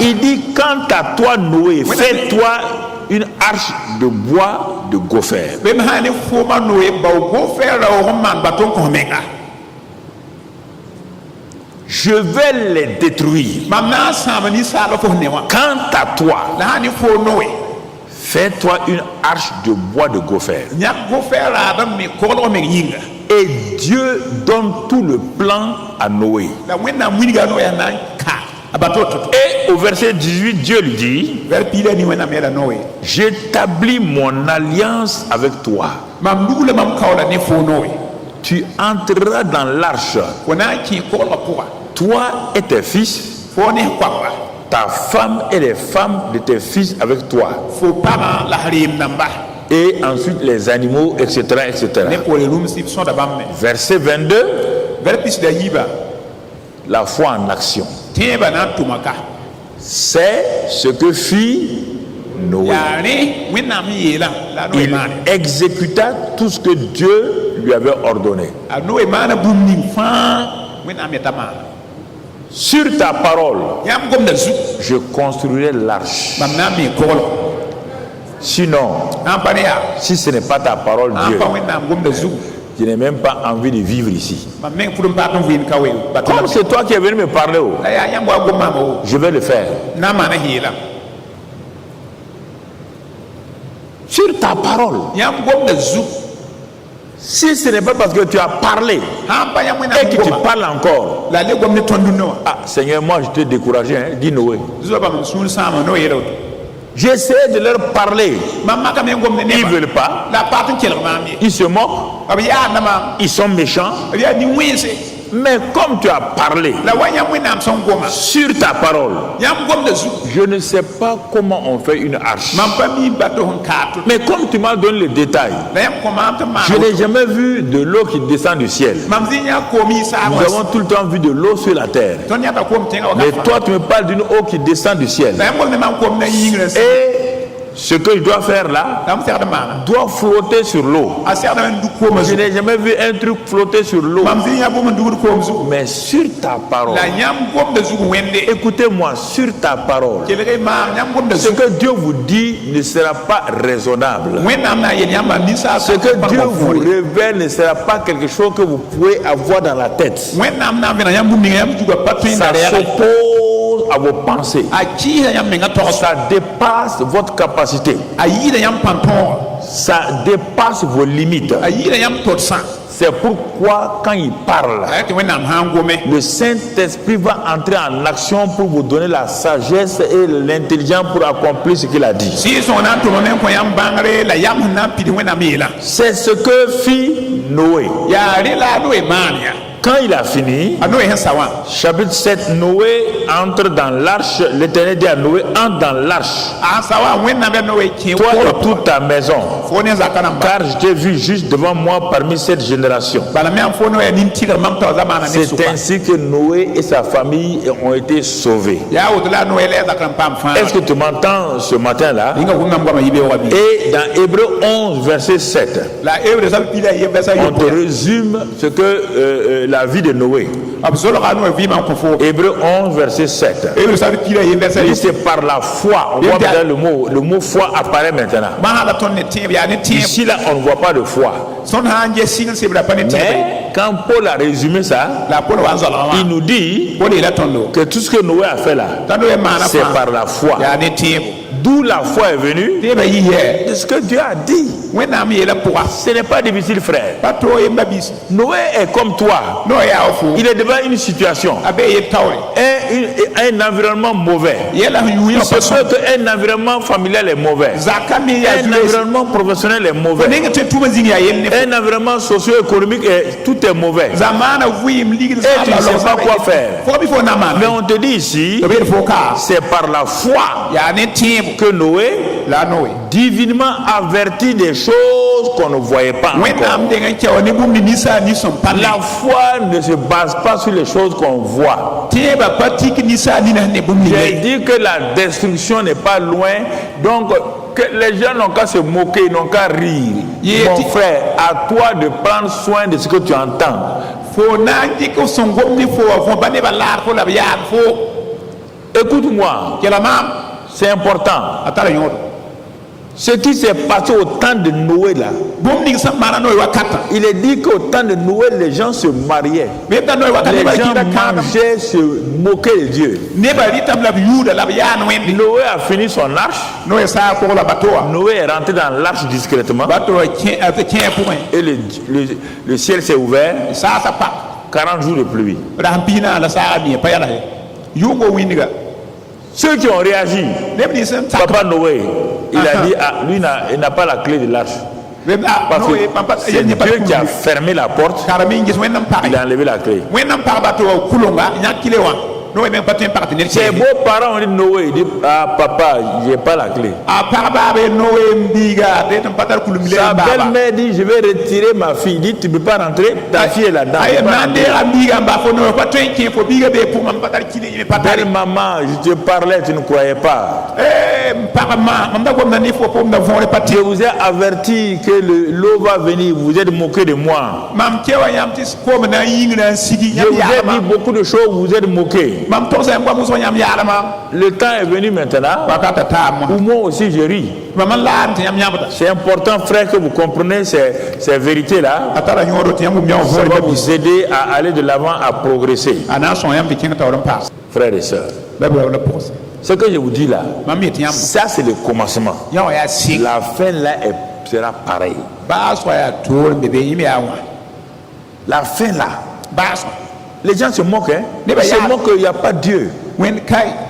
Il dit, quant à toi Noé, fais-toi une arche de bois de gopher. Je vais les détruire. Quant à toi, fais-toi une arche de bois de gopher. Et Dieu donne tout le plan à Noé. Et au verset 18, Dieu lui dit, j'établis mon alliance avec toi. Tu entreras dans l'arche, toi et tes fils, ta femme et les femmes de tes fils avec toi, et ensuite les animaux, etc., etc. Verset 22, la foi en action. C'est ce que fit Noé. Il exécuta tout ce que Dieu lui avait ordonné. Sur ta parole, je construirai l'arche. Sinon, si ce n'est pas ta parole, Dieu, je n'ai même pas envie de vivre ici. Comme c'est toi qui es venu me parler, je vais le faire. Sur ta parole. Si ce n'est pas parce que tu as parlé et que tu parles encore, ah Seigneur, moi je t'ai découragé, hein, dis Noé. J'ai essayé de leur parler, ils ne veulent pas, ils se moquent, ils sont méchants. Mais comme tu as parlé sur ta parole, je ne sais pas comment on fait une arche. Mais comme tu m'as donné les détails, je n'ai jamais vu de l'eau qui descend du ciel. Nous avons tout le temps vu de l'eau sur la terre. Mais toi, tu me parles d'une eau qui descend du ciel. Et ce que je dois faire là doit flotter sur l'eau. Je n'ai jamais vu un truc flotter sur l'eau. Mais sur ta parole, écoutez-moi, sur ta parole, ce que Dieu vous dit ne sera pas raisonnable. Ce que Dieu vous révèle ne sera pas quelque chose que vous pouvez avoir dans la tête. Ça s'oppose à vos pensées. Ça dépasse votre capacité. Ça dépasse vos limites. C'est pourquoi quand il parle, le Saint-Esprit va entrer en action pour vous donner la sagesse et l'intelligence pour accomplir ce qu'il a dit. C'est ce que fit Noé. Quand il a fini, chapitre 7, Noé entre dans l'arche. L'Éternel dit à Noé, entre dans l'arche, toi et toute ta maison, car je t'ai vu juste devant moi parmi cette génération. C'est ainsi que Noé et sa famille ont été sauvés. Est-ce que tu m'entends ce matin-là? Et dans Hébreux 11, verset 7, on te résume ce que la vie de Noé. Hébreux 11, verset 7. C'est par la foi. On voit bien le mot foi apparaît maintenant. Ici, là, on ne voit pas de foi. Mais quand Paul a résumé ça, il nous dit que tout ce que Noé a fait là, c'est par la foi. D'où la foi est venue de ce que Dieu a dit. Ce n'est pas difficile, frère. Noé est comme toi. Il est devant une situation, un environnement mauvais. Il se peut qu'un environnement familial est mauvais, un environnement professionnel est mauvais, un environnement socio-économique, tout est mauvais. Et tu ne sais pas quoi faire. Mais on te dit ici, c'est par la foi que Noé, divinement averti des choses qu'on ne voyait pas encore. La foi ne se base pas sur les choses qu'on voit. J'ai dit que la destruction n'est pas loin, donc que les gens n'ont qu'à se moquer, n'ont qu'à rire. Mon frère, à toi de prendre soin de ce que tu entends. Écoute-moi, c'est important. Ce qui s'est passé au temps de Noé là, il est dit qu'au temps de Noé, les gens se mariaient, les gens mangeaient, se moquaient de Dieu. Noé a fini son arche. Noé est rentré dans l'arche discrètement. Et le ciel s'est ouvert. 40 jours de pluie. Ceux qui ont réagi, Papa Noé, il a dit, lui il n'a pas la clé de l'arche. Parce que c'est Dieu qui a fermé la porte, il a enlevé la clé. Ses beaux-parents ont dit Noé, il dit, ah papa, j'ai pas la clé. Sa belle-mère dit, je vais retirer ma fille. Il dit, tu ne peux pas rentrer, ta fille est là-dedans. Belle maman, je te parlais, tu ne croyais pas. Je vous ai averti que l'eau va venir, vous êtes moqué de moi. Je vous ai dit beaucoup de choses, vous êtes moqué. Le temps est venu maintenant où moi aussi je ris. C'est important, frère, que vous compreniez ces vérités-là. Ça va vous aider à aller de l'avant, à progresser. Frères et sœurs, ce que je vous dis là, ça c'est le commencement. La fin là sera pareille. La fin là, les gens se moquent. Ils se moquent qu'il n'y a pas Dieu,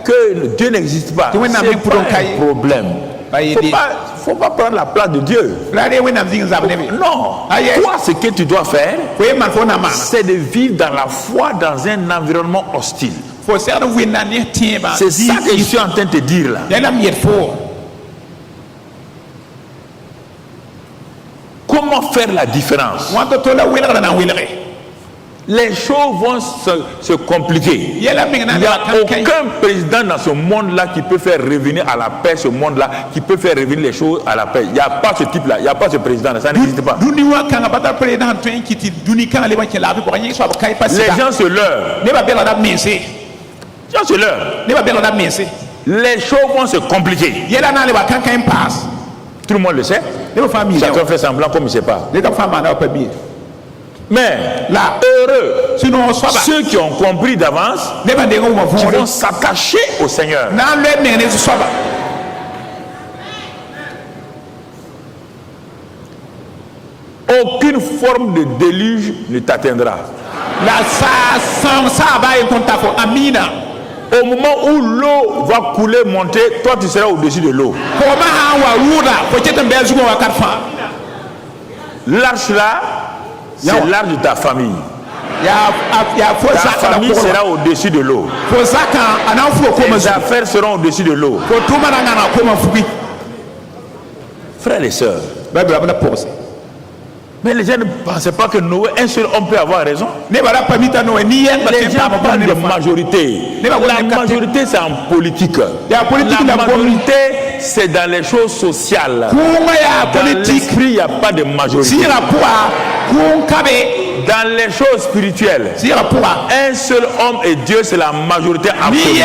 que Dieu n'existe pas. C'est pas un problème. Il ne faut pas prendre la place de Dieu. Non. Toi, ce que tu dois faire, c'est de vivre dans la foi dans un environnement hostile. C'est ça que je suis en train de te dire là. Comment faire la différence? Les choses vont se compliquer. Il n'y a aucun président dans ce monde-là qui peut faire revenir à la paix ce monde-là, qui peut faire revenir les choses à la paix. Il n'y a pas ce type-là, il n'y a pas ce président-là, ça n'existe pas. Les gens se leurrent. Les choses vont se compliquer. Tout le monde le sait. Chacun fait semblant comme il ne sait pas. Mais là, heureux, ceux qui ont compris d'avance, qui vont s'attacher au Seigneur. Aucune forme de déluge ne t'atteindra. Au moment où l'eau va couler, monter, toi tu seras au-dessus de l'eau. L'arche là, c'est l'arche de ta famille. Ta famille sera au-dessus de l'eau. Tes affaires seront au-dessus de l'eau. Frères et sœurs, mais les gens ne pensaient pas que Noé, un seul homme peut avoir raison. Les gens parlent de majorité. La majorité, c'est en politique. La majorité, c'est dans les choses sociales. Dans l'esprit, il n'y a pas de majorité. Dans les choses spirituelles, un seul homme et Dieu, c'est la majorité absolue.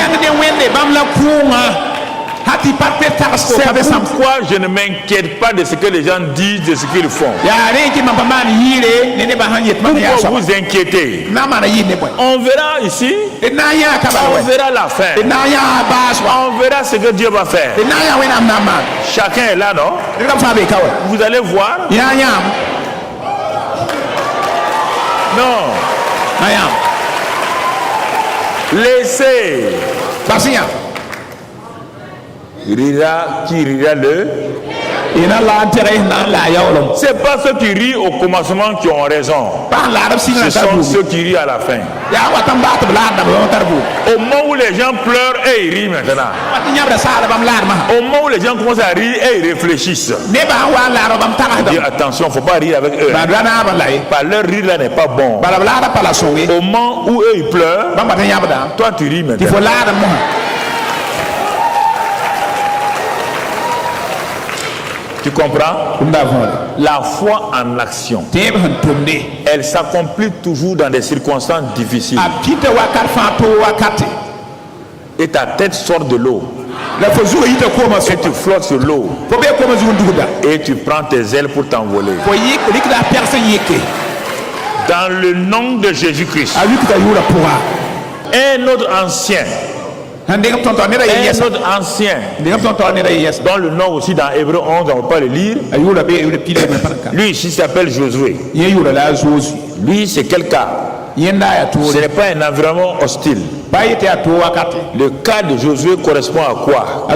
C'est pourquoi je ne m'inquiète pas de ce que les gens disent, de ce qu'ils font. Pourquoi vous inquiétez? On verra ici, on verra la fin, on verra ce que Dieu va faire. Chacun est là, non? Vous allez voir. Non. Laissez. Rira qui rira le. C'est pas ceux qui rient au commencement qui ont raison. Ce sont ceux qui rient à la fin. Au moment où les gens pleurent, et ils rient maintenant. Au moment où les gens commencent à rire, et ils réfléchissent. Dire attention, il ne faut pas rire avec eux. Par leur rire là n'est pas bon. Au moment où eux ils pleurent, toi tu ris maintenant. Tu comprends? La foi en action, elle s'accomplit toujours dans des circonstances difficiles. Et ta tête sort de l'eau. Et tu flottes sur l'eau. Et tu prends tes ailes pour t'envoler. Dans le nom de Jésus-Christ. Un autre ancien. Un autre ancien, dans le nom aussi dans Hébreu 11, on ne va pas le lire. Lui ici s'appelle Josué. Lui c'est quel cas? Ce n'est pas un environnement hostile. Le cas de Josué correspond à quoi? Un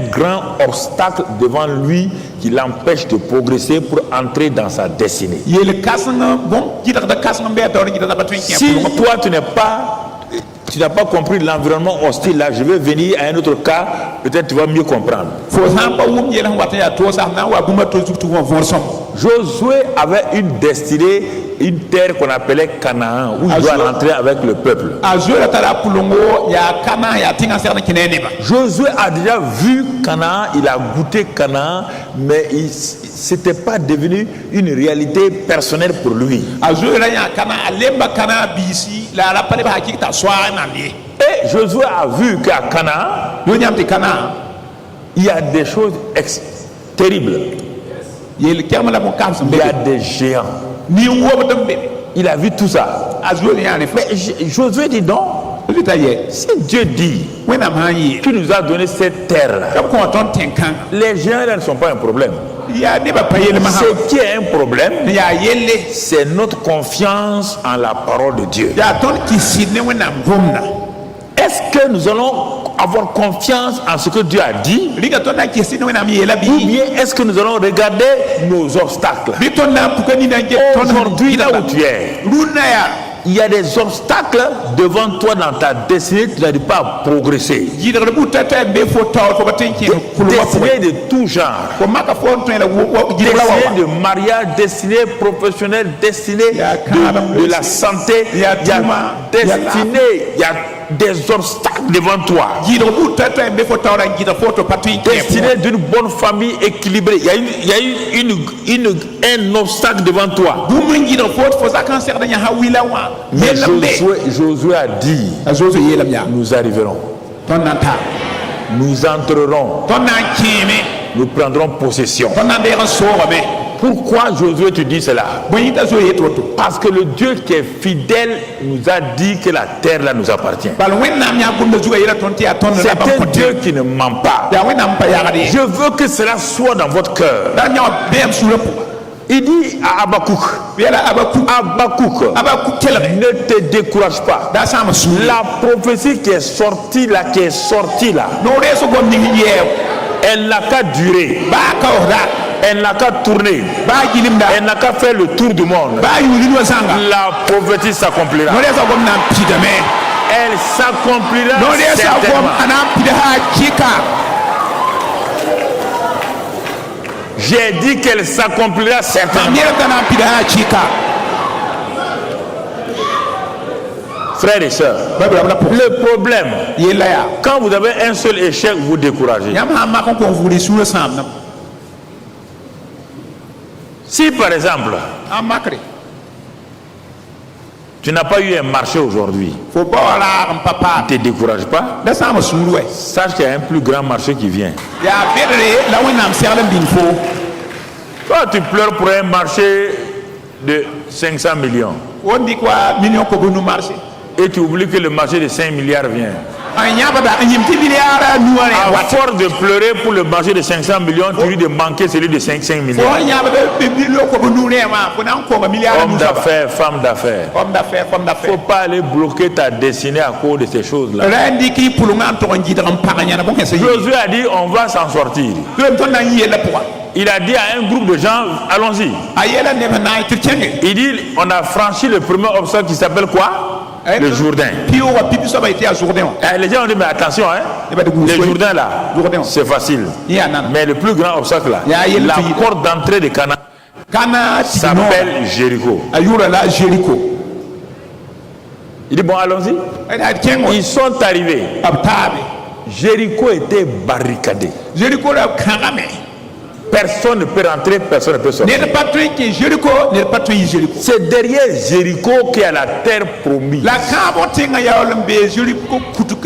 grand obstacle devant lui qui l'empêche de progresser pour entrer dans sa destinée. Si toi tu n'as pas compris l'environnement hostile là, je vais venir à un autre cas, peut-être tu vas mieux comprendre. Josué avait une destinée une terre qu'on appelait Canaan, où il doit rentrer avec le peuple. Josué a déjà vu Canaan, il a goûté Canaan, mais c'était pas devenu une réalité personnelle pour lui. Et Josué a vu qu'à Canaan, il y a des choses terribles. Il y a des géants. Il a vu tout ça. Mais Josué dit non. Si Dieu dit qu'il nous a donné cette terre, les géants là ne sont pas un problème. Ce qui est un problème, c'est notre confiance en la parole de Dieu. Est-ce que nous allons avoir confiance en ce que Dieu a dit, ou bien est-ce que nous allons regarder nos obstacles? Aujourd'hui, là où tu es, il y a des obstacles devant toi dans ta destinée, tu n'arrives pas à progresser. Destinée de tout genre. Destinée de mariage, destinée professionnelle, destinée de la santé. Il y a des obstacles devant toi. Destinée d'une bonne famille équilibrée. Il y a un obstacle devant toi. Mais Josué a dit, nous arriverons. Nous entrerons. Nous prendrons possession. Pourquoi Josué te dit cela? Parce que le Dieu qui est fidèle nous a dit que la terre là nous appartient. C'est un Dieu qui ne ment pas. Je veux que cela soit dans votre cœur. Il dit à Habakkuk, ne te décourage pas. La prophétie qui est sortie là, elle n'a qu'à durer. Elle n'a qu'à tourner. Elle n'a qu'à faire le tour du monde. La prophétie s'accomplira. Elle s'accomplira certainement. J'ai dit qu'elle s'accomplira certainement. Frères et sœurs, le problème, quand vous avez un seul échec, vous découragez. Si par exemple, tu n'as pas eu un marché aujourd'hui, ne te décourage pas. Sache qu'il y a un plus grand marché qui vient. Toi, tu pleures pour un marché de 500 millions. Et tu oublies que le marché de 5 milliards vient. À force de pleurer pour le marché de 500 millions, tu lui de manquer celui de 5 milliards. Homme d'affaires, femme d'affaires. Il ne faut pas aller bloquer ta destinée à cause de ces choses-là. Josué a dit on va s'en sortir. Il a dit à un groupe de gens, allons-y. Il dit on a franchi le premier obstacle qui s'appelle quoi? Le Jourdain. Les gens ont dit mais attention, le Jourdain là, c'est facile. Mais le plus grand obstacle là, la porte d'entrée de Canaan s'appelle Jéricho. Il dit bon allons-y. Ils sont arrivés. Jéricho était barricadé. Personne ne peut rentrer, personne ne peut sortir. C'est derrière Jéricho qu'il y a la terre promise.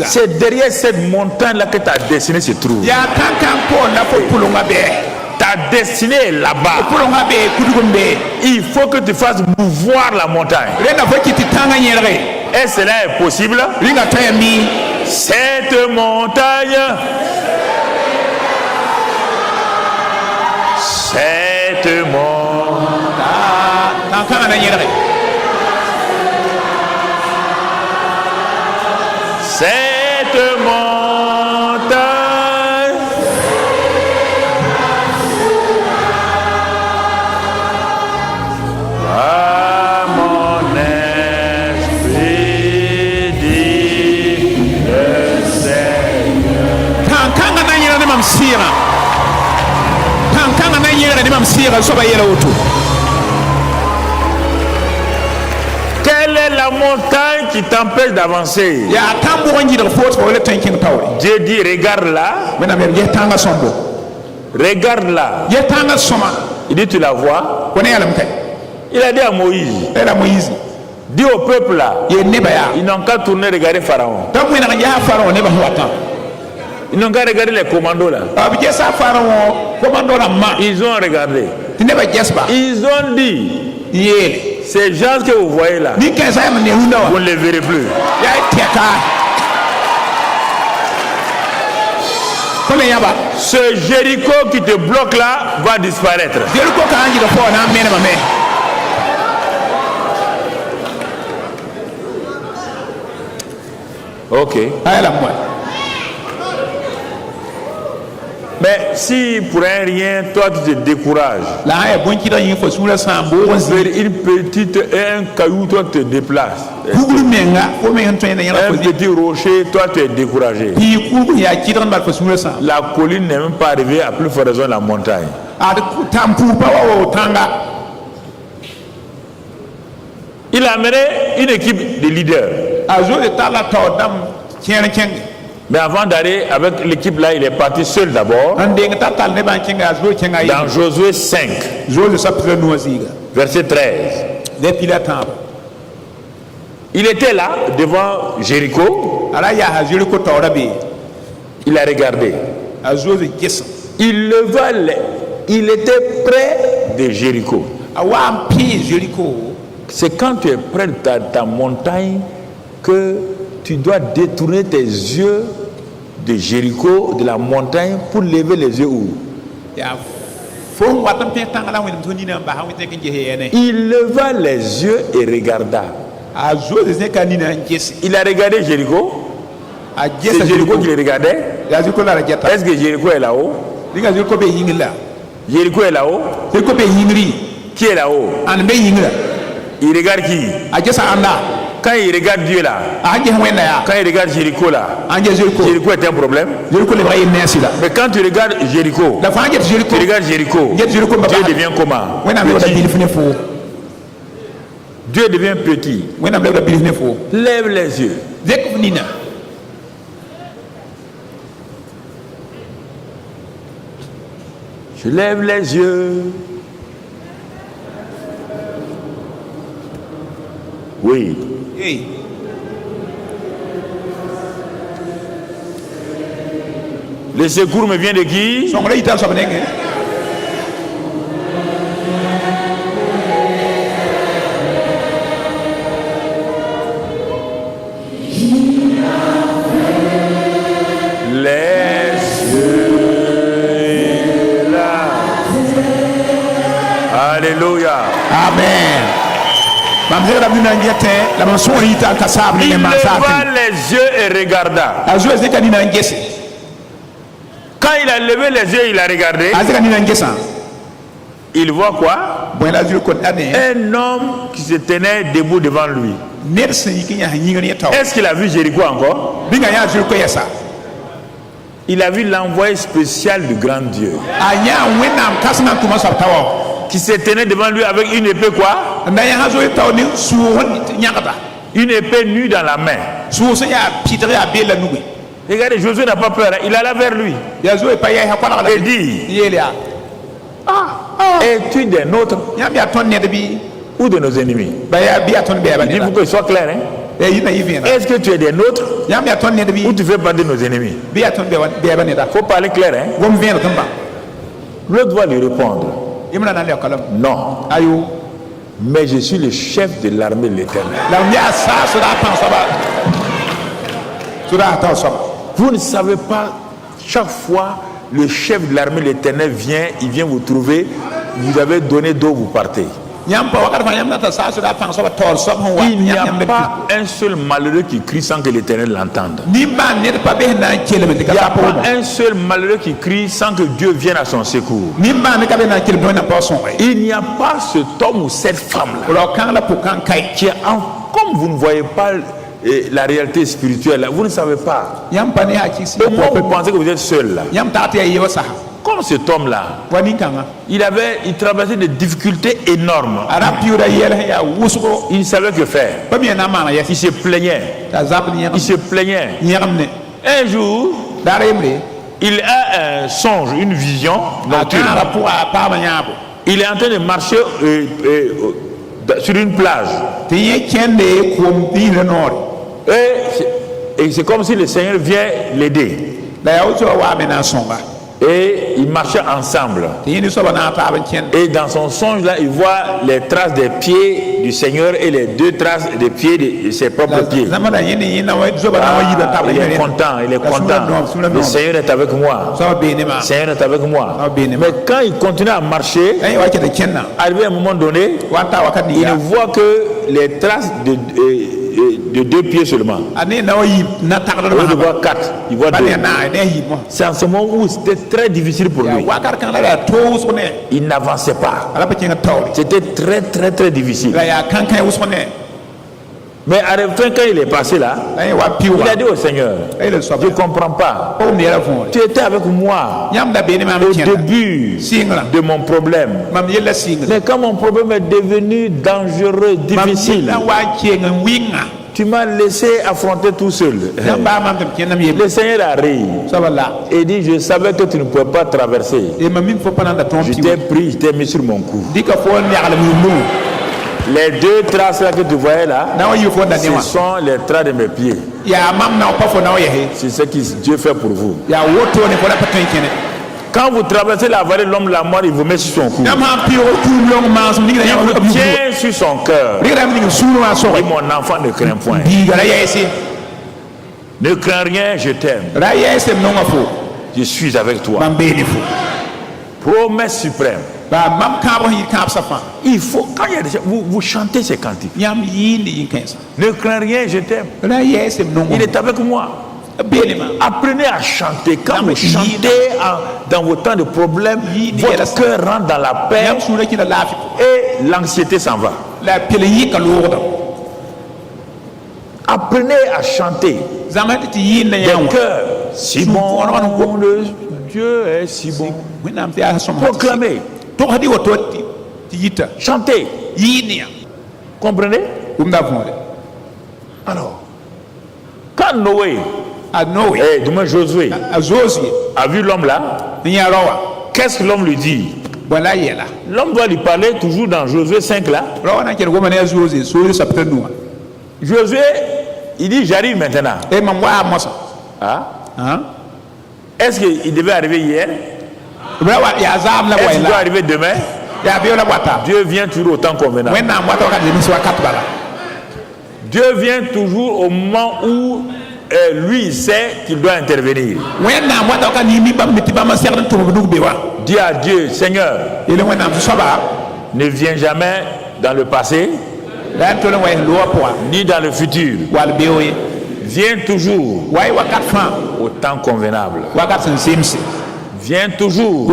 C'est derrière cette montagne là que ta destinée se trouve. Ta destinée est là-bas. Il faut que tu fasses mouvoir la montagne. Et cela est possible. Cette montagne, cette montagne, cette montagne, à mon esprit dit le Seigneur. Quelle est la montagne qui t'empêche d'avancer? Dieu dit, regarde là. Regarde là. Il dit, tu la vois? Il a dit à Moïse, dis au peuple là, ils n'ont qu'à tourner regarder Pharaon. Ils n'ont qu'à regarder les commandos là. Ils ont regardé. Ils ont dit, ces gens que vous voyez là, vous ne les verrez plus. Ce Jéricho qui te bloque là va disparaître. Ok. Mais si pour un rien, toi tu te décourages, une petite et un caillou, toi tu te déplaces. Un petit rocher, toi tu es découragé. La colline n'est même pas arrivée, à plus forte raison la montagne. Il a amené une équipe de leaders. Mais avant d'aller avec l'équipe là, il est parti seul d'abord. Dans Josué 5, verset 13. Il était là devant Jéricho. Il a regardé. Il leva il était près de Jéricho. C'est quand tu es près de ta montagne que tu dois détourner tes yeux de Jéricho, de la montagne, pour lever les yeux où? Il leva les yeux et regarda. Il a regardé Jéricho. C'est Jéricho qui le regardait. Est-ce que Jéricho est là-haut? Jéricho est là-haut. Qui est là-haut? Il regarde qui? Quand il regarde Dieu là, quand il regarde Jéricho là, Jéricho est un problème. Mais quand tu regardes Jéricho, tu regardes Jéricho, Dieu devient comment? Dieu devient petit. Lève les yeux. Je lève les yeux. Oui. Le secours me vient de qui? Les yeux là. Alléluia. Amen. Il leva les yeux et regarda. Quand il a levé les yeux, il a regardé. Il voit quoi? Un homme qui se tenait debout devant lui. Est-ce qu'il a vu Jéricho encore? Il a vu l'envoyé spécial du grand Dieu qui se tenait devant lui avec une épée quoi? Une épée nue dans la main. Regardez, Josué n'a pas peur, il alla vers lui et dit, es-tu des nôtres ou de nos ennemis? Il dit, il faut que ce soit clair, hein? Est-ce que tu es des nôtres ou tu fais partie de nos ennemis? Il faut parler clair, hein? L'autre va lui répondre, non, mais je suis le chef de l'armée de l'Éternel. Vous ne savez pas, chaque fois le chef de l'armée de l'Éternel vient, il vient vous trouver, vous avez donné d'eau, vous partez. Il n'y a pas un seul malheureux qui crie sans que l'Éternel l'entende. Il n'y a pas un seul malheureux qui crie sans que Dieu vienne à son secours. Il n'y a pas cet homme ou cette femme là qui est comme vous ne voyez pas la réalité spirituelle là, vous ne savez pas. Au moment où vous pensez que vous êtes seul là, comme cet homme-là, il traversait des difficultés énormes. Il ne savait que faire. Il se plaignait. Il se plaignait. Un jour, il a un songe, une vision nocturne. Il est en train de marcher sur une plage. Et c'est comme si le Seigneur vient l'aider. Et ils marchaient ensemble. Et dans son songe là, il voit les traces des pieds du Seigneur et les deux traces des pieds de ses propres pieds. Il est content, il est content. Le Seigneur est avec moi. Le Seigneur est avec moi. Mais quand il continue à marcher, arrivé à un moment donné, il ne voit que les traces de deux pieds seulement. Il voit 4, il voit 2. C'est en ce moment où c'était très difficile pour lui. Il n'avançait pas. C'était très très très difficile. Mais à la fin, quand il est passé là, il a dit au Seigneur, je ne comprends pas. Tu étais avec moi au début de mon problème. Mais quand mon problème est devenu dangereux, difficile, tu m'as laissé affronter tout seul. Le Seigneur a ri et dit, je savais que tu ne pouvais pas traverser. Je t'ai pris, je t'ai mis sur mon cou. Les deux traces là que tu voyais là, ce sont les traces de mes pieds. C'est ce que Dieu fait pour vous. Quand vous traversez la vallée de l'homme de la mort, il vous met sur son cou. Il vous tient sur son cœur. Et mon enfant ne craint point. Ne crains rien, je t'aime. Je suis avec toi. Promesse suprême. Il faut, quand il y a des gens, vous chantez ces cantiques. Ne crains rien, je t'aime. Il est avec moi. Apprenez à chanter. Quand vous chantez dans vos temps de problèmes, votre cœur rentre dans la paix et l'anxiété s'en va. Apprenez à chanter. Des cœurs si bon, le Dieu est si bon. Proclamez. Chantez. Comprenez? Alors, quand Noé, demain Josué, a vu l'homme là, qu'est-ce que l'homme lui dit? L'homme doit lui parler toujours dans Josué 5 là. Josué, il dit j'arrive maintenant. Est-ce qu'il devait arriver hier? Est-ce qu'il doit arriver demain? Dieu vient toujours au temps convenable. Dieu vient toujours au moment où lui il sait qu'il doit intervenir. Dis à Dieu, Seigneur, ne viens jamais dans le passé ni dans le futur. Viens toujours au temps convenable. Viens toujours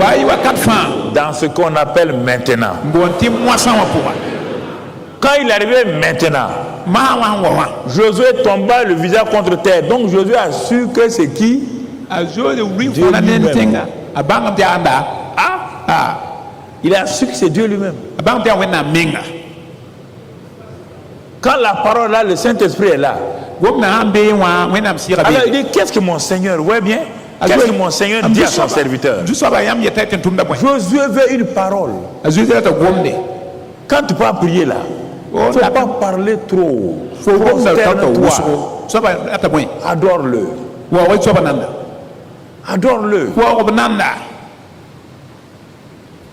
dans ce qu'on appelle maintenant. Quand il arrivait maintenant, Josué tomba le visage contre terre. Donc Josué a su que c'est qui? Dieu lui-même. Il a su que c'est Dieu lui-même. Quand la parole là, le Saint-Esprit est là. Alors il dit, qu'est-ce que mon Seigneur, ouais bien, qu'est-ce que mon Seigneur dit à son serviteur? Josué veut une parole. Quand tu peux prier là, il ne faut pas parler trop. Adore-le. Adore-le.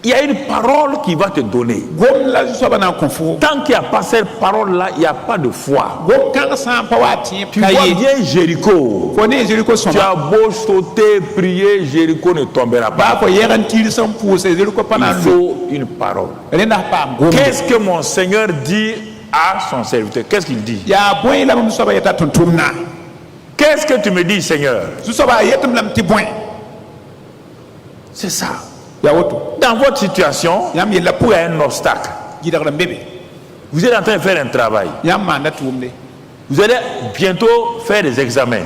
Il y a une parole qui va te donner. Tant qu'il n'y a pas cette parole-là, il n'y a pas de foi. Tu vois bien Jéricho. Tu as beau sauter, prier, Jéricho ne tombera pas. Il faut une parole. Qu'est-ce que mon Seigneur dit à son serviteur? Qu'est-ce qu'il dit? Qu'est-ce que tu me dis, Seigneur? C'est ça. Dans votre situation, il y a un obstacle. Vous êtes en train de faire un travail. Vous allez bientôt faire des examens.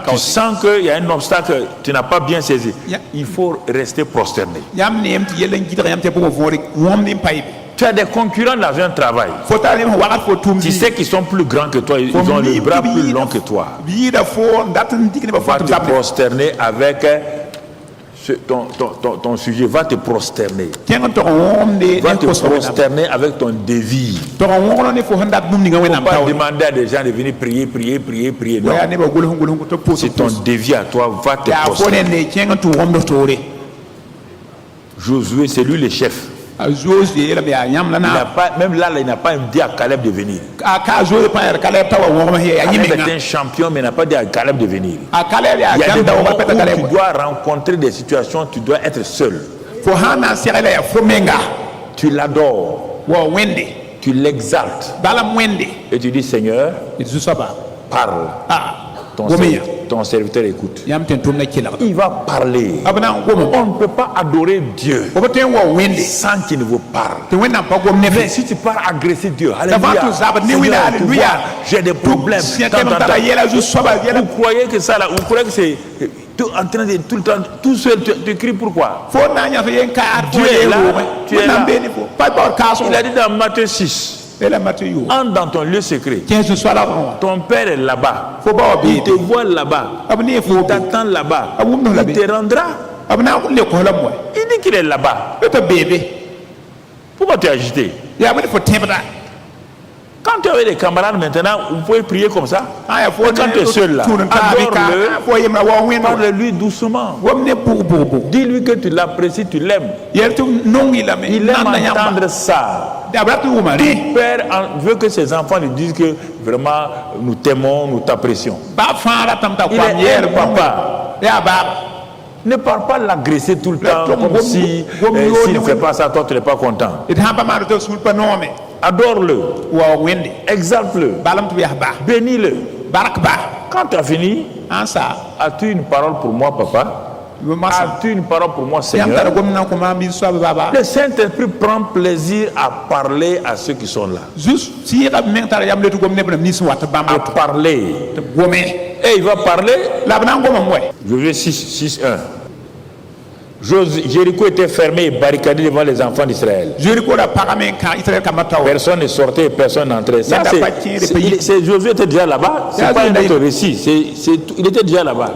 Tu sens qu'il y a un obstacle que tu n'as pas bien saisi. Il faut rester prosterné. Tu as des concurrents dans un travail. Tu sais qu'ils sont plus grands que toi, ils ont les bras plus longs que toi. Va te prosterner avec ton sujet, va te prosterner. Va te prosterner avec ton défi. Il ne faut pas demander à des gens de venir prier. Non. C'est ton défi à toi, va te prosterner. Josué, c'est lui le chef. Il n'a pas, même là, il n'a pas dit à Caleb de venir. Caleb est un champion, mais il n'a pas dit à Caleb de venir. Il y a des moments où tu dois rencontrer des situations, tu dois être seul. Tu l'adores, tu l'exaltes, et tu dis Seigneur, parle. Ton serviteur écoute. Il va parler. On ne peut pas adorer Dieu sans qu'il ne vous parle. Mais si tu pars agresser Dieu, alléluia, j'ai des problèmes. Vous croyez que ça là, vous croyez que c'est en train de tout le temps, tout seul, tu cries pourquoi? Dieu est là, tu es là. Il a dit dans Matthieu 6. Entre dans ton lieu secret. Ton père est là-bas. Il te voit là-bas. Il t'attend là-bas. Il te rendra. Il dit qu'il est là-bas. Pourquoi tu es agité? Quand tu as des camarades maintenant, vous pouvez prier comme ça. Quand tu es seul là, adore-le, parle-lui doucement. Dis-lui que tu l'apprécies, tu l'aimes. Il aime entendre ça. Tout père veut que ses enfants lui disent que vraiment nous t'aimons, nous t'apprécions. Il est papa. Ne parle pas l'agresser tout le temps comme si s'il ne fait pas ça, toi tu n'es pas content. Adore-le, exalte-le, bénis-le. Quand tu as fini, as-tu une parole pour moi, papa? As-tu une parole pour moi, Seigneur? Le Saint-Esprit prend plaisir à parler à ceux qui sont là. À parler. Et il va parler. Josué 6:1. Jéricho était fermé et barricadé devant les enfants d'Israël. Personne ne sortait et personne n'entrait. Josué était déjà là-bas. C'est pas un autre récit. Il était déjà là-bas.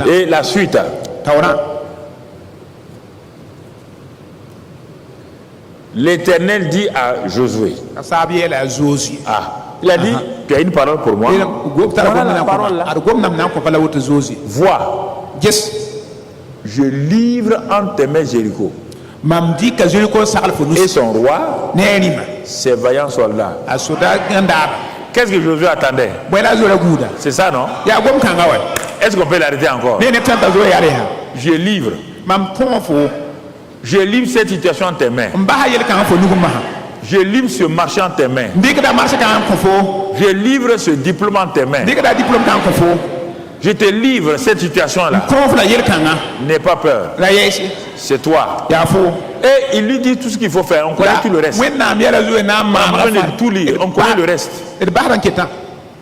Et la suite. L'Éternel dit à Josué. Il a dit, tu as une parole pour moi. Voilà la parole là. Vois. Je livre entre tes mains Jéricho et son roi, ses vaillants soldats. Qu'est-ce que Josué attendait? C'est ça, non? Est-ce qu'on peut l'arrêter encore? Je livre cette situation en tes mains. Je livre ce marché en tes mains. Je livre ce diplôme en tes mains. Je te livre cette situation-là. N'aie pas peur. C'est toi. Et il lui dit tout ce qu'il faut faire. On connaît tout le reste. On de tout lire. On connaît le reste.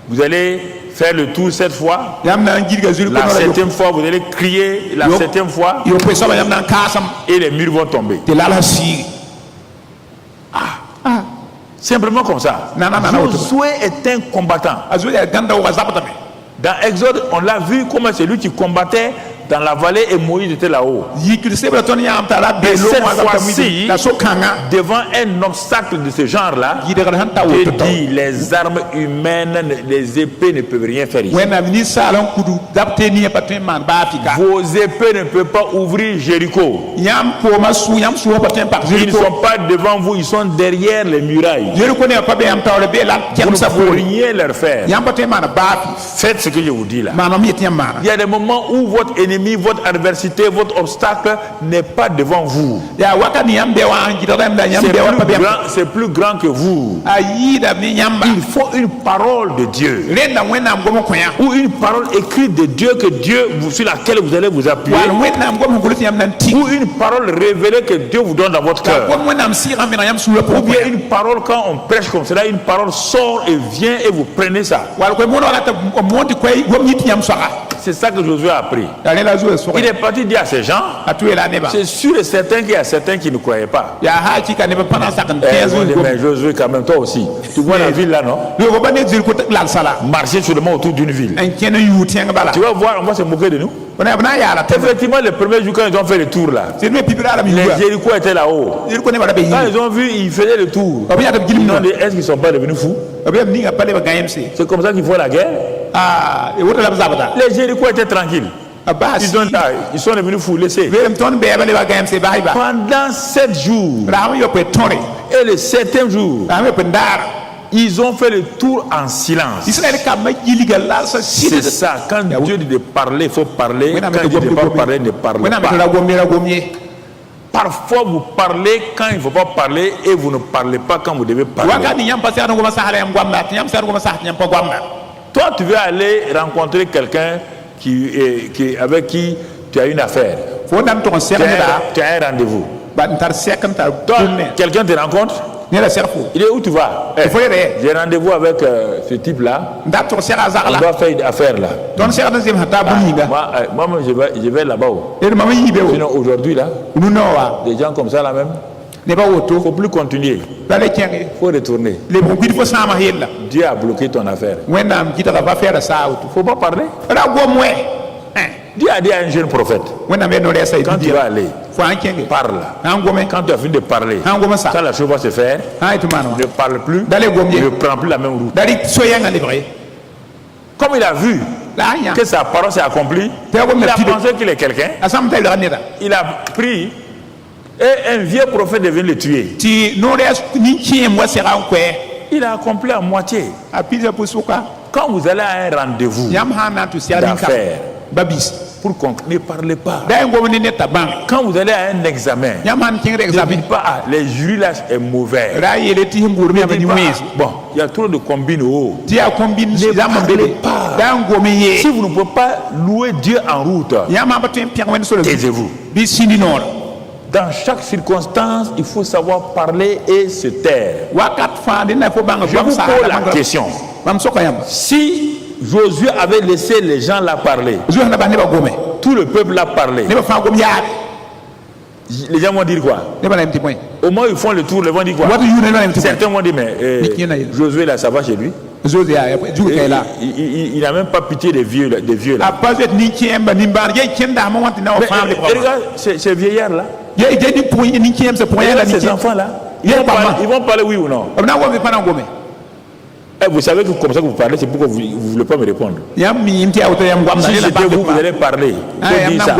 Vous allez faire le tour cette fois. La 7e fois, vous allez crier. La 7e fois. Et les murs vont tomber. Simplement comme ça. Josué est un combattant. Dans Exode, on l'a vu comment c'est lui qui combattait dans la vallée et Moïse était là-haut. Et cette fois-ci, devant un obstacle de ce genre-là, il dit les armes humaines, les épées ne peuvent rien faire ici. Vos épées ne peuvent pas ouvrir Jéricho. Ils ne sont pas devant vous, ils sont derrière les murailles. Vous ne pouvez rien leur faire. Faites ce que je vous dis là. Il y a des moments où votre ennemi ennemi, votre adversité, votre obstacle n'est pas devant vous. Ya wakani yambe wa anjida da yambe wa pabem. C'est plus grand que vous. Ayida mi yamba. Il faut une parole de Dieu. Renda wena ngomo koya. Ou une parole écrite de Dieu sur laquelle vous allez vous appuyer. Ou une parole révélée que Dieu vous donne dans votre cœur. Ou bien une parole quand on prêche comme cela, une parole sort et vient et vous prenez ça. C'est ça que Josué a appris. Il est parti dire à ces gens, c'est sûr et certain qu'il y a certains qui ne croyaient pas. Mais Josué quand même, toi aussi. Tu vois la ville là, non? Marcher seulement autour d'une ville. Tu vas voir, on va se moquer de nous. Effectivement, le premier jour quand ils ont fait le tour là, les Jéricho étaient là-haut. Quand ils ont vu, ils faisaient le tour. Ils ont dit, est-ce qu'ils ne sont pas devenus fous? C'est comme ça qu'ils font la guerre. Les Jéricho étaient tranquilles. Ils sont devenus fous, laissés. Pendant 7 jours, et le 7e jour, ils ont fait le tour en silence. C'est ça, quand Dieu dit de parler, il faut parler. Quand Dieu ne dit pas parler, ne parle pas. Parfois vous parlez quand il ne faut pas parler et vous ne parlez pas quand vous devez parler. Toi tu veux aller rencontrer quelqu'un avec qui tu as une affaire. Tu as un rendez-vous. Toi, quelqu'un te rencontre. Il est où tu vas? J'ai rendez-vous avec ce type-là. On doit faire une affaire là. Moi je vais là-bas. Sinon aujourd'hui là, des gens comme ça là même, il ne faut plus continuer. Il faut retourner. Dieu a bloqué ton affaire. Il ne faut pas parler. Dieu a dit à un jeune prophète, quand tu vas aller, parle. Quand tu as fini de parler, quand la chose va se faire, ne parle plus, ne prends plus la même route. Comme il a vu que sa parole s'est accomplie, il a pensé qu'il est quelqu'un. Il a pris et un vieux prophète devait le tuer. Il a accompli à moitié. Quand vous allez à un rendez-vous d'affaires, pour conclure, ne parlez pas. Quand vous allez à un examen, ne dites pas les jurys là est mauvais. Bon, il y a trop de combines haut. Ne parlez pas. Si vous ne pouvez pas louer Dieu en route, taisez-vous. Dans chaque circonstance, il faut savoir parler et se taire. Je vous pose la question. Si Josué avait laissé les gens là parler, tout le peuple l'a parlé, les gens vont dire quoi? Au moins ils font le tour, ils vont dire quoi? Certains vont dire mais Josué là, ça va chez lui. Il n'a même pas pitié des vieux là. Mais, regarde ces vieillards là, ces enfants là, ils vont parler oui ou non? Et vous savez que comme ça que vous parlez, c'est pourquoi vous ne voulez pas me répondre. Si c'était vous, vous allez parler. Vous dire ça.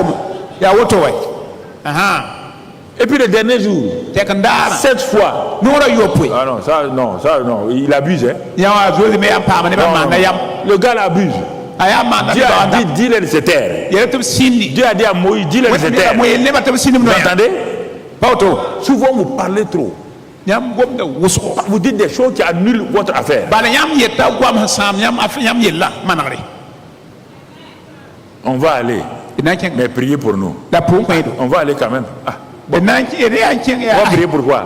Et puis le dernier jour, 7 fois. Ah non, ça non, il abuse. Hein. Non. Le gars l'abuse. Dieu a dit, dis-le de se taire. Dieu a dit à Moïse, dis-le de se taire. Vous entendez? Souvent vous parlez trop. Vous dites des choses qui annulent votre affaire. On va aller, mais priez pour nous. On va aller quand même. On va prier pourquoi?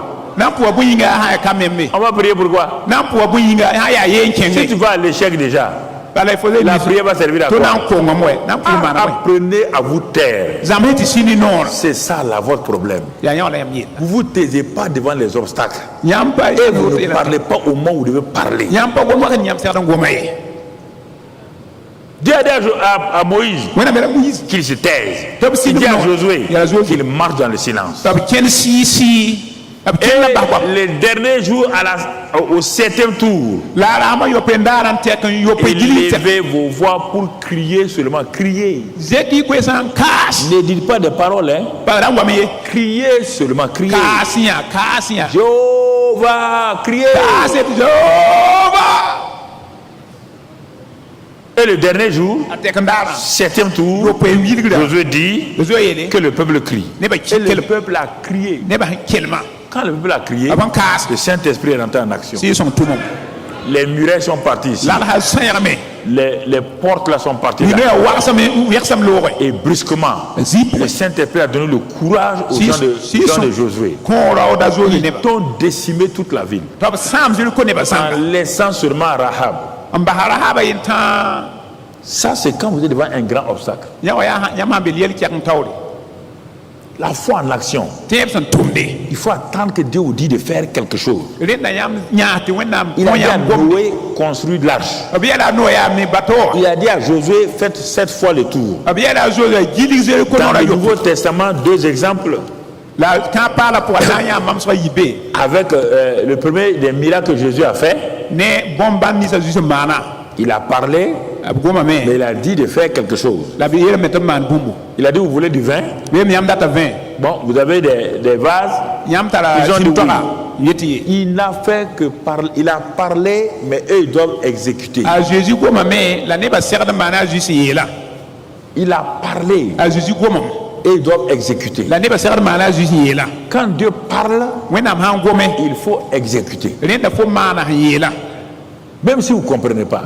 On va prier pourquoi? Si tu vas à l'échec déjà, la prière va servir à quoi? Apprenez à vous taire. C'est ça là votre problème. Vous vous taisez pas devant les obstacles. Et vous ne parlez pas au moment où vous devez parler. Dieu a dit à Moïse qu'il se taise. Il dit à Josué qu'il marche dans le silence. Et les derniers jours au 7e tour, élevez vos voix pour crier seulement. Criez. Ne dites pas de paroles. Hein. Criez seulement. Criez. Jéhovah, criez. Et Et le dernier jour, 7e tour, Josué dit que le peuple crie. Et le peuple a crié. Quand le peuple a crié, le Saint-Esprit est rentré en action. Les murailles sont parties ici. Les portes là sont parties là. Et brusquement, le Saint-Esprit a donné le courage aux gens de Josué. Ils ont décimé toute la ville en laissant seulement Rahab. Ça, c'est quand vous êtes devant un grand obstacle. La foi en action. Il faut attendre que Dieu vous dise de faire quelque chose. Il a dit à Noé, construire de l'arche. Il a dit à Josué, faites 7 fois le tour. Dans le Nouveau Testament, 2 exemples. Avec le premier des miracles que Jésus a fait, il a parlé, mais il a dit de faire quelque chose. Il a dit, vous voulez du vin? Bon, vous avez des vases. Ils ont dit oui. Il n'a fait que parler. Il a parlé, mais eux, ils doivent exécuter. Il a parlé, et ils doivent exécuter. Quand Dieu parle, il faut exécuter. Même si vous ne comprenez pas,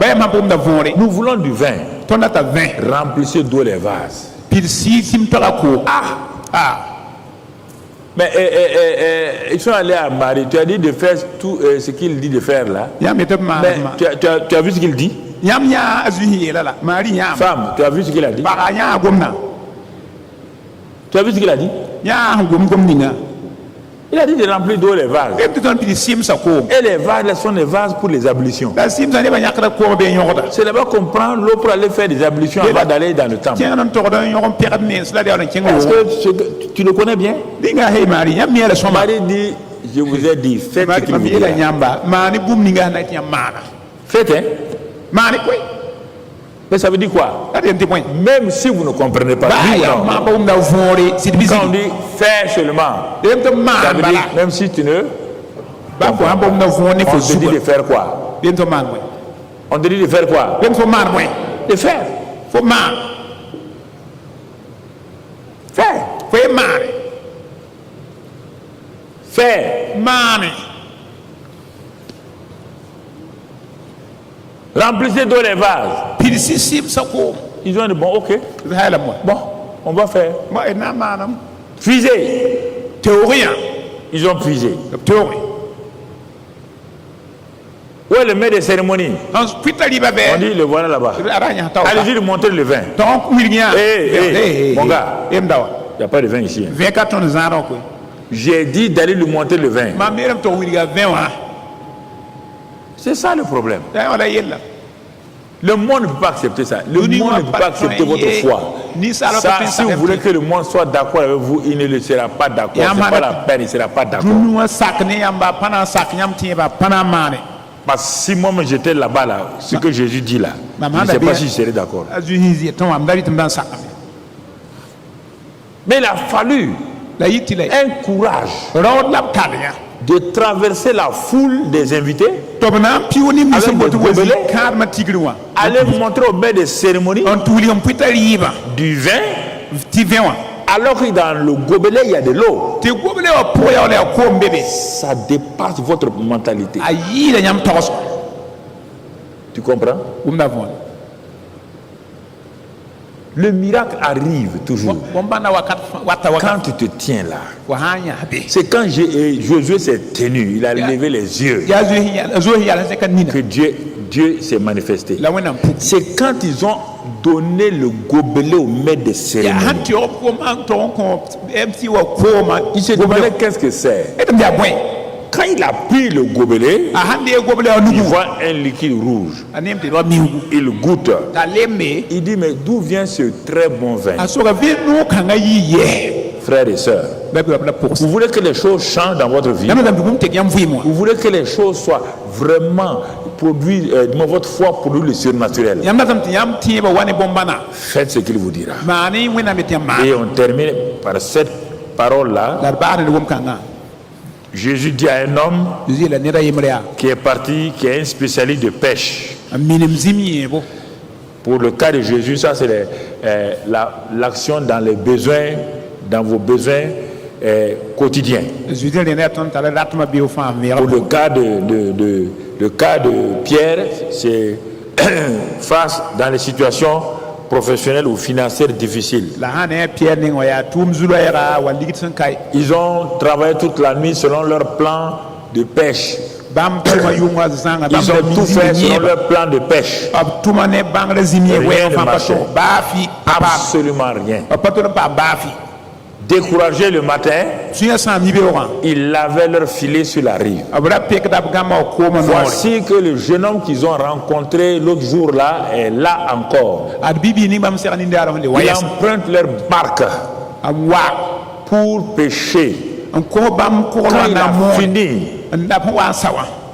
nous voulons du vin. Remplissez d'eau les vases. Mais ils sont allés à Marie. Tu as dit de faire tout ce qu'il dit de faire là. Mais tu as vu ce qu'il dit? Femme, tu as vu ce qu'il a dit? Tu as vu ce qu'il a dit? Il a dit de remplir d'eau les vases. Et les vases sont des vases pour les ablutions. C'est là-bas qu'on prend l'eau pour aller faire des ablutions avant d'aller dans le temple. Est-ce que tu le connais bien? Marie dit, je vous ai dit, faites ce qu'il vous dit. Faites, hein? Mais ça veut dire quoi? Même si vous ne comprenez pas, quand on dit faire seulement, ça veut dire même si tu ne comprends pas, on te dit de faire quoi? On te dit de faire quoi? De faire. Faire. Remplissez d'eau les vases. Ils ont dit bon, ok. Bon, on va faire. Puiser. Ils ont puisé. Où est le maître des cérémonies? On dit le voilà là-bas. Allez-y de montrer le vin. Mon gars, il n'y a pas de vin ici. J'ai dit d'aller lui montrer le vin. C'est ça le problème. Le monde ne peut pas accepter ça. Le monde ne peut pas accepter votre foi. Ça, si vous voulez que le monde soit d'accord avec vous, il ne le sera pas d'accord. Ce n'est pas la peine, il ne sera pas d'accord. Parce que si moi j'étais là-bas, là, ce que Jésus dit là, je ne sais pas si je serais d'accord. Mais il a fallu un courage de traverser la foule des invités avec des gobelets, aller montrer au maître des cérémonies du vin, alors que dans le gobelet il y a de l'eau. Ça dépasse votre mentalité. Tu comprends? Le miracle arrive toujours quand tu te tiens là. C'est quand Josué s'est tenu, il a levé les yeux que Dieu s'est manifesté. C'est quand ils ont donné le gobelet au maître des cérémonies. Il se demandait qu'est-ce que c'est. Quand il a pris le gobelet, il voit un liquide rouge. Il goûte. Il dit, mais d'où vient ce très bon vin? Frères et sœurs, vous voulez que les choses changent dans votre vie? Vous voulez que les choses soient vraiment produites, votre foi produit le surnaturel? Faites ce qu'il vous dira. Et on termine par cette parole-là. Jésus dit à un homme qui est parti, qui est un spécialiste de pêche, Pour le cas de Jésus, ça c'est l'action dans les besoins, dans vos besoins quotidiens. Pour le cas de Pierre, c'est face dans les situations professionnelles ou financières difficiles. Ils ont travaillé toute la nuit selon leur plan de pêche. Ils ont tout fait selon leur plan de pêche. Rien ne marchait. Absolument rien. Découragés le matin, ils lavaient leur filet sur la rive. Voici que le jeune homme qu'ils ont rencontré l'autre jour là est là encore. Ils empruntent leur barque pour pêcher. Quand il a fini,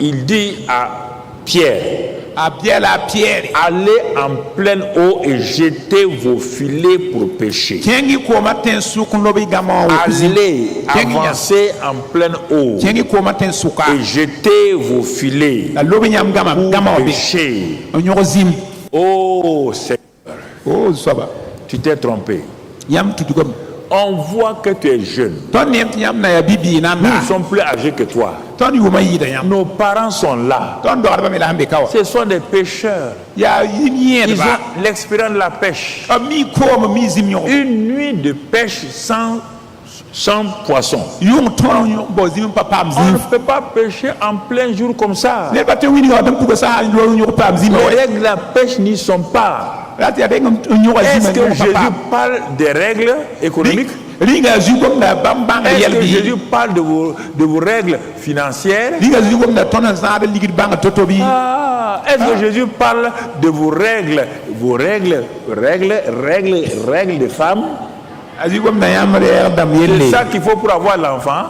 il dit à Pierre, allez en pleine eau et jetez vos filets pour pêcher. Allez avancer en pleine eau et jetez vos filets pour pêcher. Oh Seigneur, tu t'es trompé. On voit que tu es jeune. Nous sommes plus âgés que toi. Nos parents sont là. Ce sont des pêcheurs. Ils ont l'expérience de la pêche. Une nuit de pêche sans poisson. On ne peut pas pêcher en plein jour comme ça. Les règles de la pêche n'y sont pas. Est-ce que Jésus parle des règles économiques? Est-ce que Jésus parle de vos règles financières? Est-ce que Jésus parle de vos règles de femmes? C'est ça qu'il faut pour avoir l'enfant.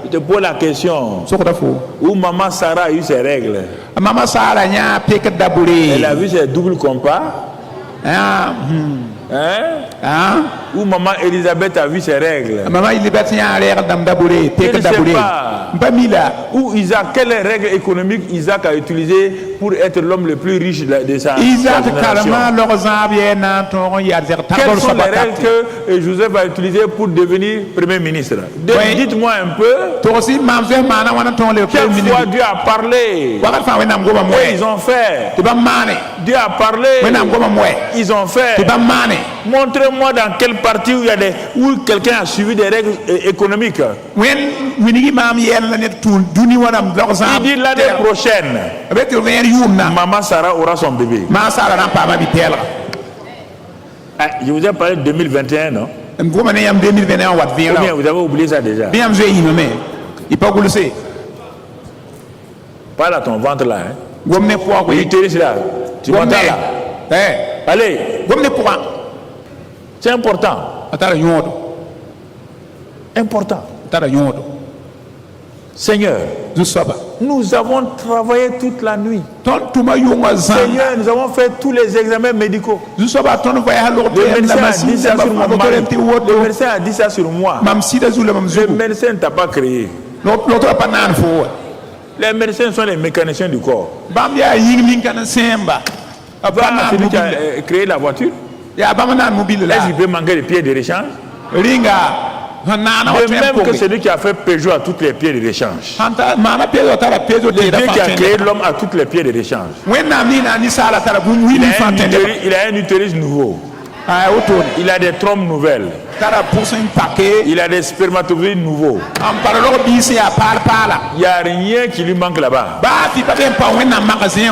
Je te pose la question. Où maman Sarah a eu ses règles? Elle a vu ses doubles compas. Où maman Elisabeth a vu ses règles. Je ne sais pas. Où Isaac, quelle règle économique Isaac a utilisé pour être l'homme le plus riche de sa génération? Quelles sont les règles que Joseph a utilisées pour devenir premier ministre? Dites-moi un peu. Quelle fois Dieu a parlé? Et ils ont fait. Dieu a parlé. Ils ont fait. Montrez-moi dans quelle partie où quelqu'un a suivi des règles économiques. Il dit l'année prochaine, maman Sarah aura son bébé. Je vous ai parlé de 2021, non? Ou bien vous avez oublié ça déjà? Parle à ton ventre là. L'utérus là. Tu m'entends là? Allez. C'est important. Important. Seigneur, nous avons travaillé toute la nuit. Seigneur, nous avons fait tous les examens médicaux. Le médecin a dit ça sur mon mari. Le médecin a dit ça sur moi. Le médecin ne t'a pas créé. Les médecins sont les mécaniciens du corps. Celui qui a créé la voiture, est-ce qu'il peut manquer les pieds de rechange? De même que celui qui a fait Peugeot à toutes les pieds de rechange. Dieu qui a créé l'homme à toutes les pieds de rechange. Il a un utérus nouveau. Il a des trompes nouvelles. Il a des spermatozoïdes nouveaux. Il n'y a rien qui lui manque là-bas.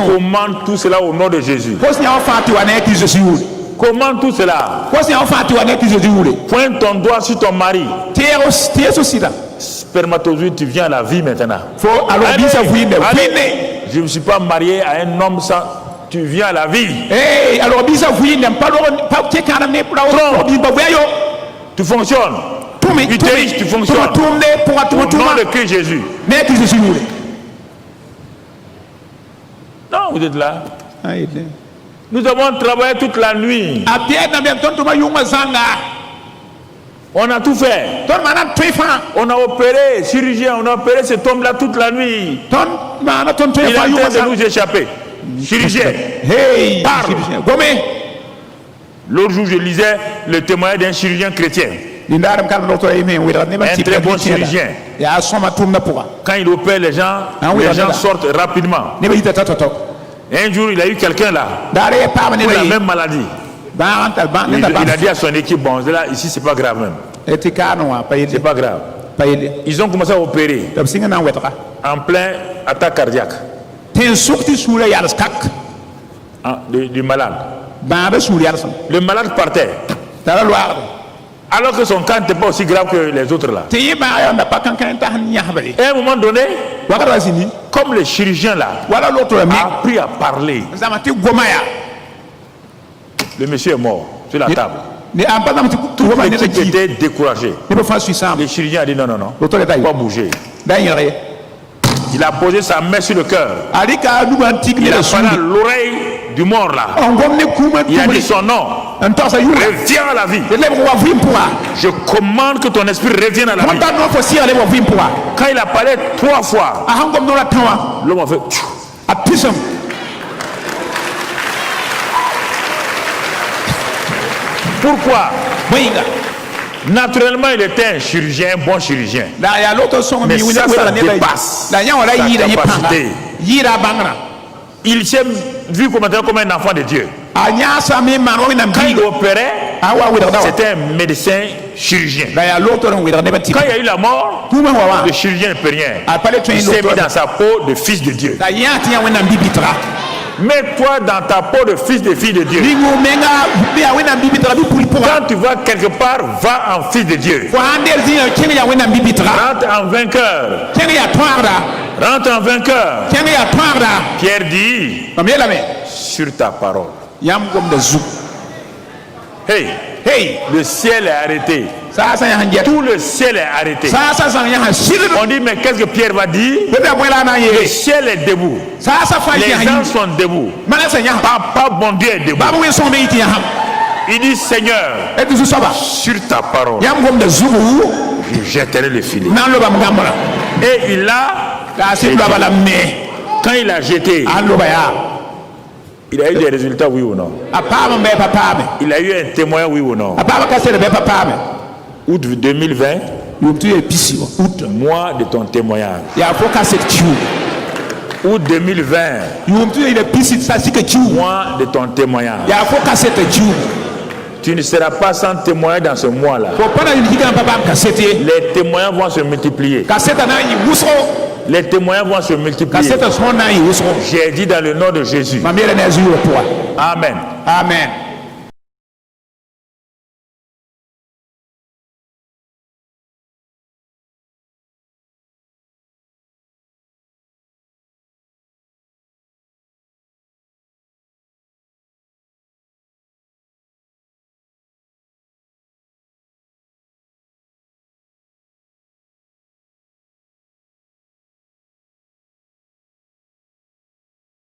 Comment tout cela au nom de Jésus? Comment tout cela? Pointe ton doigt sur ton mari. Spermatozoïde, tu viens à la vie maintenant. Allez. Je ne me suis pas marié à un homme sans... Tu viens à la vie. Tu fonctionnes. Tu fonctionnes. Au nom de Christ Jésus. Non, vous êtes là. Nous avons travaillé toute la nuit. On a tout fait. On a opéré, chirurgien, on a opéré cet homme-là toute la nuit. Il est en train de nous échapper. Chirurgien. Hey, Parle. chirurgien. Gomme. L'autre jour, je lisais le témoignage d'un chirurgien chrétien. Un très bon chirurgien. Quand il opère les gens sortent rapidement. Un jour, il a eu quelqu'un là pour la même maladie. Il a dit à son équipe, bon, là, ici, c'est pas grave même. C'est pas grave. Ils ont commencé à opérer en plein attaque cardiaque du malade. Le malade partait. Alors que son cas n'était pas aussi grave que les autres là. Et à un moment donné, comme le chirurgien là a appris à parler, le monsieur est mort sur la table. Toute l'équipe était découragée. Le chirurgien a dit non, pas bouger. Il a posé sa main sur le cœur. Il a parlé à l'oreille du mort là. Il a dit son nom. Reviens à la vie. Je commande que ton esprit revienne à la vie. Quand il a parlé 3 fois, l'homme a fait. Pourquoi? Naturellement, il était un chirurgien, un bon chirurgien. Mais ça dépasse sa capacité. Il s'est vu comme un enfant de Dieu. Quand il opérait, c'était un médecin chirurgien. Quand il y a eu la mort, le chirurgien ne peut rien. Il s'est mis dans sa peau de fils de Dieu. Mets-toi dans ta peau de fils de fille de Dieu. Quand tu vas quelque part, va en fils de Dieu. Rentre en vainqueur. Rentre en vainqueur. Pierre dit, sur ta parole. Hey, le ciel est arrêté. Tout le ciel est arrêté. On dit, mais qu'est-ce que Pierre va dire? Le ciel est debout. Les gens sont debout. Papa, bon Dieu est debout. Il dit, Seigneur, sur ta parole, je jetterai le filet. Et il a jeté. Quand il a jeté, il a eu des résultats, oui ou non? Il a eu un témoin, oui ou non? Août 2020, mois de ton témoignage. Août 2020, mois de ton témoignage. Tu ne seras pas sans témoin dans ce mois-là. Les témoins vont se multiplier. Les témoins vont se multiplier. J'ai dit dans le nom de Jésus. Amen. Amen.